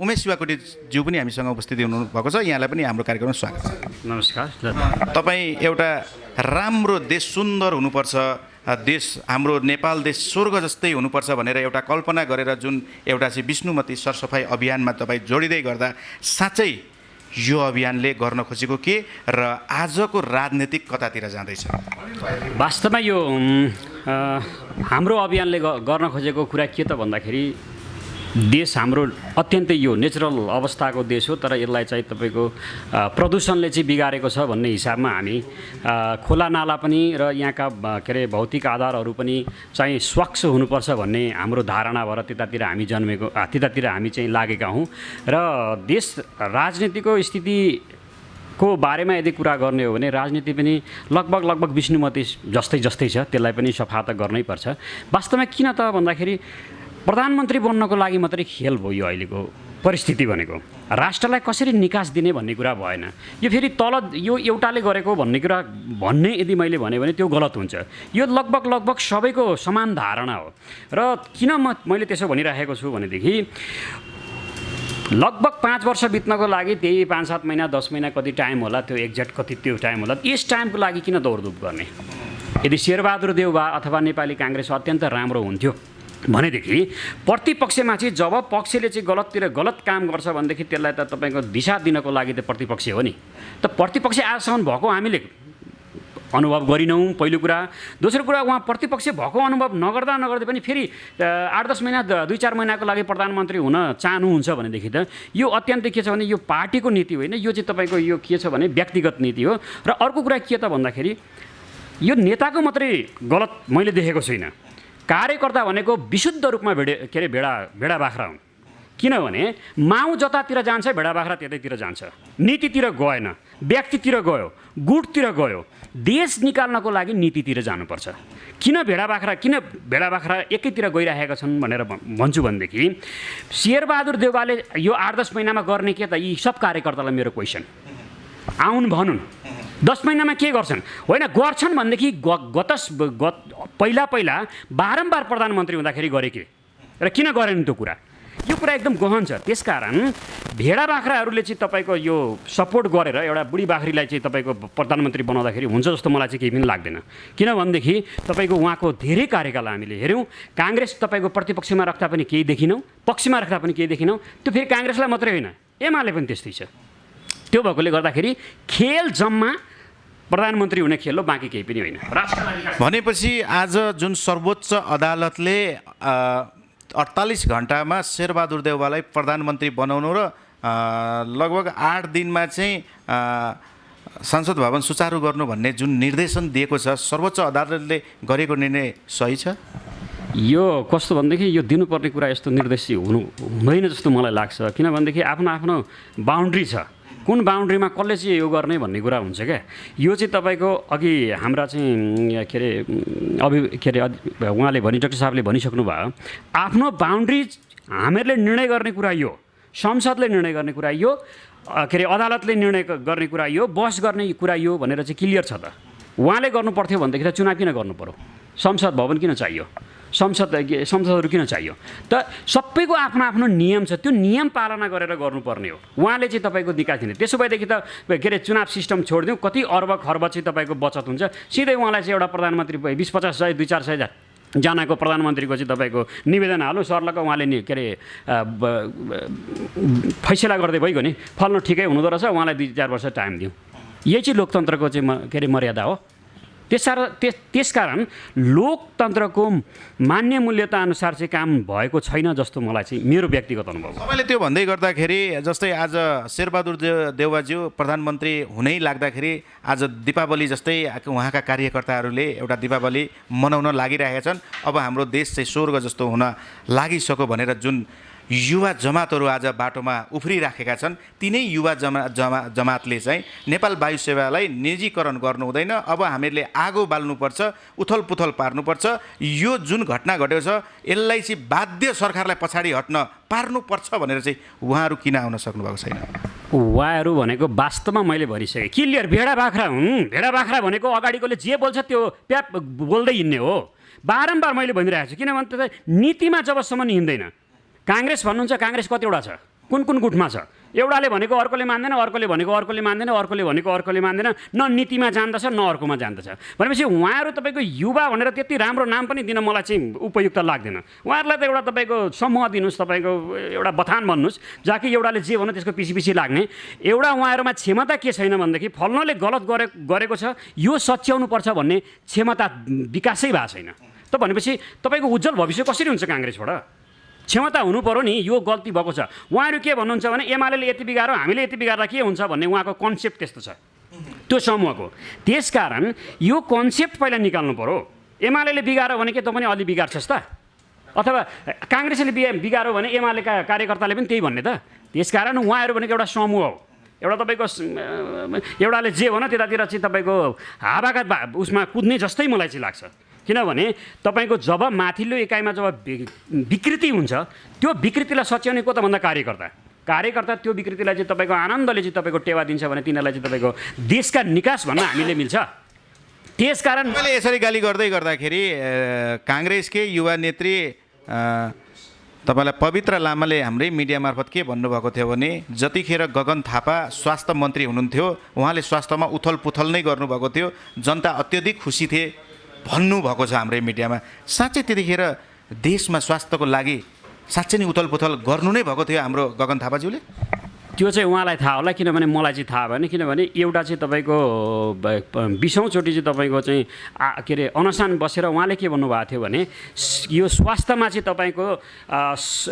उमेश शिवाकोटीज्यू पनि हामीसँग उपस्थिति हुनुभएको छ। यहाँलाई पनि हाम्रो कार्यक्रममा स्वागत छ। नमस्कार। तपाईँ एउटा राम्रो देश सुन्दर हुनुपर्छ, देश हाम्रो नेपाल देश स्वर्ग जस्तै हुनुपर्छ भनेर एउटा कल्पना गरेर जुन एउटा चाहिँ विष्णुमती सरसफाइ अभियानमा तपाईँ जोडिँदै गर्दा साँच्चै यो अभियानले गर्न खोजेको के र आजको राजनीतिक कतातिर जाँदैछ? वास्तवमा यो हाम्रो अभियानले गर्न खोजेको कुरा के त भन्दाखेरि देश हाम्रो अत्यन्तै यो नेचुरल अवस्थाको देश हो, तर यसलाई चाहिँ तपाईँको प्रदूषणले चाहिँ बिगारेको छ भन्ने हिसाबमा हामी खोला नाला पनि र यहाँका के अरे भौतिक आधारहरू पनि चाहिँ स्वच्छ हुनुपर्छ भन्ने हाम्रो धारणा भएर त्यतातिर हामी हामी चाहिँ लागेका हौँ। र देश राजनीतिको स्थितिको बारेमा यदि कुरा गर्ने हो भने राजनीति पनि लगभग विष्णुमती जस्तै छ, त्यसलाई पनि सफा त गर्नै पर्छ। वास्तवमा किन त भन्दाखेरि प्रधानमन्त्री बन्नको लागि मात्रै खेल भयो यो अहिलेको परिस्थिति भनेको। राष्ट्रलाई कसरी निकास दिने भन्ने कुरा भएन। यो फेरि तल यो एउटाले गरेको भन्ने यदि मैले भने त्यो गलत हुन्छ। यो लगभग सबैको समान धारणा हो। र किन मैले त्यसो भनिराखेको छु भनेदेखि लगभग 5 वर्ष बित्नको लागि त्यही 5-7 महिना 10 महिना कति टाइम होला, त्यो एक्ज्याक्ट कति त्यो टाइम होला, यस टाइमको लागि किन दौडधुप गर्ने? यदि शेरबहादुर देउवा अथवा नेपाली काङ्ग्रेस अत्यन्त राम्रो हुन्थ्यो भनेदेखि प्रतिपक्षमा चाहिँ जब पक्षले चाहिँ गलत काम गर्छ भनेदेखि त्यसलाई त तपाईँको दिशा दिनको लागि त प्रतिपक्ष हो नि। त प्रतिपक्ष आजसम्म भएको हामीले अनुभव गरिनौँ, पहिलो कुरा। दोस्रो कुरा, उहाँ प्रतिपक्ष भएको अनुभव नगर्दै पनि फेरि 8-10 महिना 2-4 महिनाको लागि प्रधानमन्त्री हुन चाहनुहुन्छ भनेदेखि त यो अत्यन्तै के छ भने यो पार्टीको नीति होइन, यो चाहिँ तपाईँको यो के छ भने व्यक्तिगत नीति हो। र अर्को कुरा के त भन्दाखेरि यो नेताको मात्रै गलत मैले देखेको छुइनँ। कार्यकर्ता भनेको विशुद्ध रूपमा भेडा बाख्रा हुन्। किनभने माउ जतातिर जान्छ भेडा बाख्रा त्यतैतिर जान्छ, नीतितिर गएन, व्यक्तितिर गयो, गुटतिर गयो। देश निकाल्नको लागि नीतितिर जानुपर्छ। किन भेडा बाख्रा एकैतिर गइरहेका छन् भनेर भन्छु भनेदेखि शेरबहादुर देउवाले यो 8-10 महिनामा गर्ने के त? यी सब कार्यकर्तालाई मेरो क्वेसन भनुन् 10 महिनामा के गर्छन्? होइन, गर्छन् भनेदेखि पहिला बारम्बार प्रधानमन्त्री हुँदाखेरि गरे के र किन गरेन त्यो कुरा? यो कुरा एकदम गहन छ। त्यसकारण भेडा बाख्राहरूले चाहिँ तपाईँको यो सपोर्ट गरेर एउटा बुढी बाख्रीलाई चाहिँ तपाईँको प्रधानमन्त्री बनाउँदाखेरि हुन्छ जस्तो मलाई चाहिँ केही पनि लाग्दैन। किनभनेदेखि तपाईँको उहाँको धेरै कार्यकाल हामीले हेऱ्यौँ। काङ्ग्रेस तपाईँको प्रतिपक्षमा राख्दा पनि केही देखिनौँ, पक्षमा राख्दा पनि केही देखिनौँ। त्यो फेरि काङ्ग्रेसलाई मात्रै होइन, एमाले पनि त्यस्तै छ। त्यो भएकोले गर्दाखेरि खेल जम्मा प्रधानमन्त्री हुने खेल हो, बाँकी केही पनि होइन। भनेपछि आज जुन सर्वोच्च अदालतले 48 घण्टामा शेरबहादुर देउवालाई प्रधानमन्त्री बनाउनु र लगभग 8 दिनमा चाहिँ संसद भवन सुचारू गर्नु भन्ने जुन निर्देशन दिएको छ, सर्वोच्च अदालतले गरेको निर्णय सही छ? यो कस्तो भनेदेखि यो दिनुपर्ने कुरा यस्तो निर्देश हुँदैन जस्तो मलाई लाग्छ। किनभनेदेखि आफ्नो बााउन्ड्री छ, कुन बााउन्ड्रीमा कसले चाहिँ यो गर्ने भन्ने कुरा हुन्छ क्या। यो चाहिँ तपाईँको अघि हाम्रा चाहिँ उहाँले डाक्टर साहबले भनिसक्नु भयो, आफ्नो बााउन्ड्री हामीहरूले निर्णय गर्ने कुरा यो, संसदले निर्णय गर्ने कुरा यो, अदालतले निर्णय गर्ने कुरा यो, बहस गर्ने कुरा यो भनेर चाहिँ क्लियर छ त। उहाँले गर्नु पर्थ्यो भनेदेखि त चुनाव किन गर्नु पर्यो? संसद भवन किन चाहियो? संसदहरू किन चाहियो? त सबैको आफ्नो नियम छ, त्यो नियम पालना गरेर गर्नुपर्ने हो। उहाँले चाहिँ तपाईँको निकास दिने, त्यसो भएदेखि त चुनाव सिस्टम छोडिदिउँ, कति अर्ब खर्ब चाहिँ तपाईँको बचत हुन्छ। सिधै उहाँलाई चाहिँ एउटा प्रधानमन्त्री 20-50 सय 200-400 जनाको प्रधानमन्त्रीको चाहिँ तपाईँको निवेदन हाल्नु, सरलको उहाँले फैसला गर्दै भइगयो नि, फल्नु ठिकै हुँदो रहेछ, उहाँलाई 2-4 वर्ष टाइम दिउँ। यही चाहिँ लोकतन्त्रको चाहिँ मर्यादा हो। त्यसकारण लोकतन्त्रको मान्य मूल्यता अनुसार चाहिँ काम भएको छैन जस्तो मलाई चाहिँ मेरो व्यक्तिगत अनुभव हो। तपाईँले त्यो भन्दै गर्दाखेरि जस्तै आज शेरबहादुर देउवाज्यू प्रधानमन्त्री हुनै लाग्दाखेरि आज दीपावली जस्तै उहाँका कार्यकर्ताहरूले एउटा दीपावली मनाउन लागिरहेका छन्। अब हाम्रो देश चाहिँ स्वर्ग जस्तो हुन लागिसक्यो भनेर जुन युवा जमातहरू आज बाटोमा उफ्रिराखेका छन्, तिनै युवा जमातले चाहिँ नेपाल वायु सेवालाई निजीकरण गर्नु हुँदैन, अब हामीहरूले आगो बाल्नुपर्छ, उथल पुथल पार्नुपर्छ। यो जुन घटना घटेको छ यसलाई चाहिँ बाध्य सरकारलाई पछाडि हट्न पार्नुपर्छ भनेर चाहिँ उहाँहरू किन आउन सक्नुभएको छैन? उहाँहरू भनेको वास्तवमा मैले भनिसकेँ क्लियर भेडा बाख्रा हुन्। भेडा बाख्रा भनेको अगाडिकोले जे बोल्छ त्यो प्याप बोल्दै हिँड्ने हो। बारम्बार मैले भनिरहेको छु, किनभने त नीतिमा जबसम्म हिँड्दैन। काङ्ग्रेस भन्नुहुन्छ, काङ्ग्रेस कतिवटा छ, कुन गुटमा छ? एउटाले भनेको अर्कोले मान्दैन, अर्कोले भनेको अर्कोले मान्दैन, अर्कोले भनेको अर्कोले मान्दैन, न नीतिमा जान्दछ न अर्कोमा जान्दछ। भनेपछि उहाँहरू तपाईँको युवा भनेर त्यति राम्रो नाम पनि दिन मलाई चाहिँ उपयुक्त लाग्दैन। उहाँहरूलाई त एउटा तपाईँको समूह दिनुहोस्, तपाईँको एउटा बथान भन्नुहोस्, जहाँ कि एउटाले जे भन्नु त्यसको पछि लाग्ने। एउटा उहाँहरूमा क्षमता के छैन भनेदेखि फल्नले गलत गरेको छ, यो सच्याउनुपर्छ भन्ने क्षमता विकासै भएको छैन। त भनेपछि तपाईँको उज्जवल भविष्य कसरी हुन्छ काङ्ग्रेसबाट? क्षमता हुनु पर्यो नि, यो गल्ती भएको छ। उहाँहरू के भन्नुहुन्छ भने एमाले यति बिगारो हामीले यति बिगार्दा के हुन्छ भन्ने उहाँको कन्सेप्ट त्यस्तो छ त्यो समूहको। त्यसकारण यो कन्सेप्ट पहिला निकाल्नु पर्यो। एमाले बिगारो भने के तँ पनि अलि बिगार्छस् त, अथवा काङ्ग्रेसले बिगारो भने एमालेका कार्यकर्ताले पनि त्यही भन्ने त। त्यसकारण उहाँहरू भनेको एउटा समूह हो, एउटा तपाईँको एउटाले जे भन त्यतातिर चाहिँ तपाईँको हावाका उसमा कुद्ने जस्तै मलाई चाहिँ लाग्छ। किनभने तपाईँको जब माथिल्लो एकाइमा जब विकृति हुन्छ त्यो विकृतिलाई सच्याउने को त भन्दा कार्यकर्ता त्यो विकृतिलाई चाहिँ तपाईँको आनन्दले चाहिँ तपाईँको टेवा दिन्छ भने तिनीहरूलाई चाहिँ तपाईँको देशका निकास भन्न हामीले मिल्छ। त्यसकारण मैले यसरी गाली गर्दै गर्दाखेरि काङ्ग्रेसकै युवा नेत्री तपाईँलाई पवित्र लामाले हाम्रै मिडिया मार्फत के भन्नुभएको थियो भने जतिखेर गगन थापा स्वास्थ्य मन्त्री हुनुहुन्थ्यो उहाँले स्वास्थ्यमा उथल पुथल नै गर्नुभएको थियो, जनता अत्यधिक खुसी थिए भन्नुभएको छ हाम्रै मिडियामा। साँच्चै त्यतिखेर देशमा स्वास्थ्यको लागि साँच्चै नै उथल पुथल गर्नु नै भएको थियो हाम्रो गगन थापाज्यूले? त्यो चाहिँ उहाँलाई थाहा होला, किनभने मलाई चाहिँ थाहा भएन। किनभने एउटा चाहिँ तपाईँको 20औँचोटि चाहिँ तपाईँको चाहिँ के अरे अनसन बसेर उहाँले के भन्नुभएको थियो भने यो स्वास्थ्यमा चाहिँ तपाईँको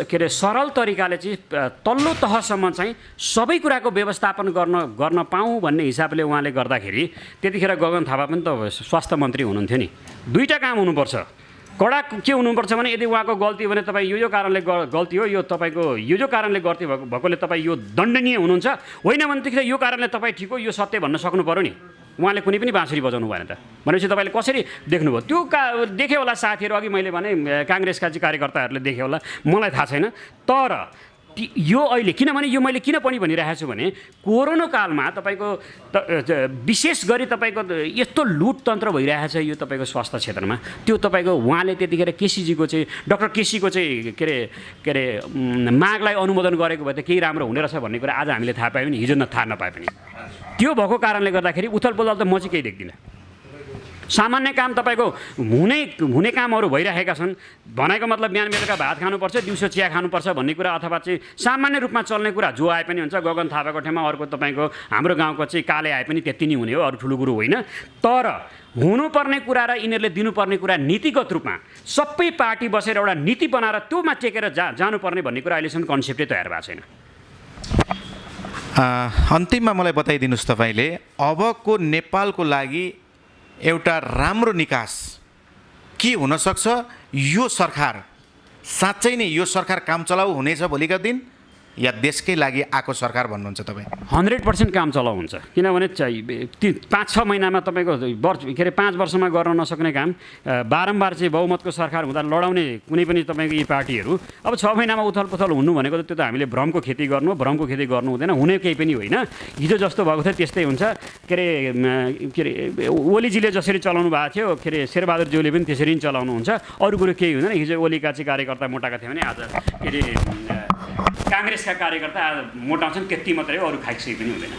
के अरे सरल तरिकाले चाहिँ तल्लो तहसम्म चाहिँ सबै कुराको व्यवस्थापन गर्न पाऊँ भन्ने हिसाबले उहाँले गर्दाखेरि त्यतिखेर गगन थापा पनि त स्वास्थ्य मन्त्री हुनुहुन्थ्यो नि। दुईवटा काम हुनुपर्छ। कडा के हुनुपर्छ भने यदि उहाँको गल्ती भने तपाईँ यो कारणले गल्ती हो, यो तपाईँको यो कारणले गल्ती भएकोले तपाईँ यो दण्डनीय हुनुहुन्छ, होइन भनेदेखि यो कारणले तपाईँ ठिक हो यो सत्य भन्न सक्नु पऱ्यो नि। उहाँले कुनै पनि बाँसुरी बजाउनु भएन त भनेपछि तपाईँले कसरी देख्नुभयो? त्यो देख्यो होला साथीहरू, अघि मैले भने काङ्ग्रेसका चाहिँ कार्यकर्ताहरूले देख्यो होला, मलाई थाहा छैन। तर यो अहिले किनभने यो मैले किन पनि भनिरहेको छु भने कोरोना कालमा तपाईँको विशेष गरी तपाईँको यस्तो लुटतन्त्र भइरहेछ यो तपाईँको स्वास्थ्य क्षेत्रमा। त्यो तपाईँको उहाँले त्यतिखेर केसीजीको चाहिँ डाक्टर केसीको चाहिँ के अरे मागलाई अनुमोदन गरेको भए त केही राम्रो हुने रहेछ भन्ने कुरा आज हामीले थाहा पायौँ नि, हिजो थाहा नपाए पनि। त्यो भएको कारणले गर्दाखेरि उथल पुथल त म चाहिँ केही देख्दिनँ। सामान्य काम तपाईँको हुने कामहरू भइरहेका छन्। भनेको मतलब बिहान बेलुका भात खानुपर्छ, दिउँसो चिया खानुपर्छ भन्ने कुरा अथवा चाहिँ सामान्य रूपमा चल्ने कुरा जो आए पनि हुन्छ। गगन थापाको ठाउँमा अर्को तपाईँको हाम्रो गाउँको चाहिँ काले आए पनि त्यति नै हुने हो, अरू ठुलो कुरो होइन। तर हुनुपर्ने कुरा र यिनीहरूले दिनुपर्ने कुरा नीतिगत रूपमा सबै पार्टी बसेर एउटा नीति बनाएर त्योमा टेकेर जानुपर्ने भन्ने कुरा अहिलेसम्म कन्सेप्टै तयार भएको छैन। अन्तिममा मलाई बताइदिनुहोस् तपाईँले अबको नेपालको लागि एउटा राम्रो निकास के हुनसक्छ? यो सरकार साँच्चै नै यो सरकार काम चलाउ हुनेछ भोलिका दिन, या देशकै लागि आएको सरकार भन्नुहुन्छ तपाईँ? 100% काम चलाउ हुन्छ। किनभने 5-6 महिनामा तपाईँको के अरे 5 वर्षमा गर्न नसक्ने काम बारम्बार चाहिँ बहुमतको सरकार हुँदा लडाउने कुनै पनि तपाईँको यी पार्टीहरू अब 6 महिनामा उथल पुथल हुनु भनेको त त्यो त हामीले भ्रमको खेती गर्नु हुँदैन, हुने केही पनि होइन। हिजो जस्तो भएको थियो त्यस्तै हुन्छ। के अरे ओलीजीले जसरी चलाउनु भएको थियो, के अरे शेरबहादुरज्यूले पनि त्यसरी नै चलाउनुहुन्छ। अरू कुरो केही हुँदैन। हिजो ओलीका चाहिँ कार्यकर्ता मोटाका थियो भने आज के अरे काङ्ग्रेसका कार्यकर्ता आज मोटाउँछन्, त्यति मात्रै हो, अरू खाइसकेको पनि हुँदैन।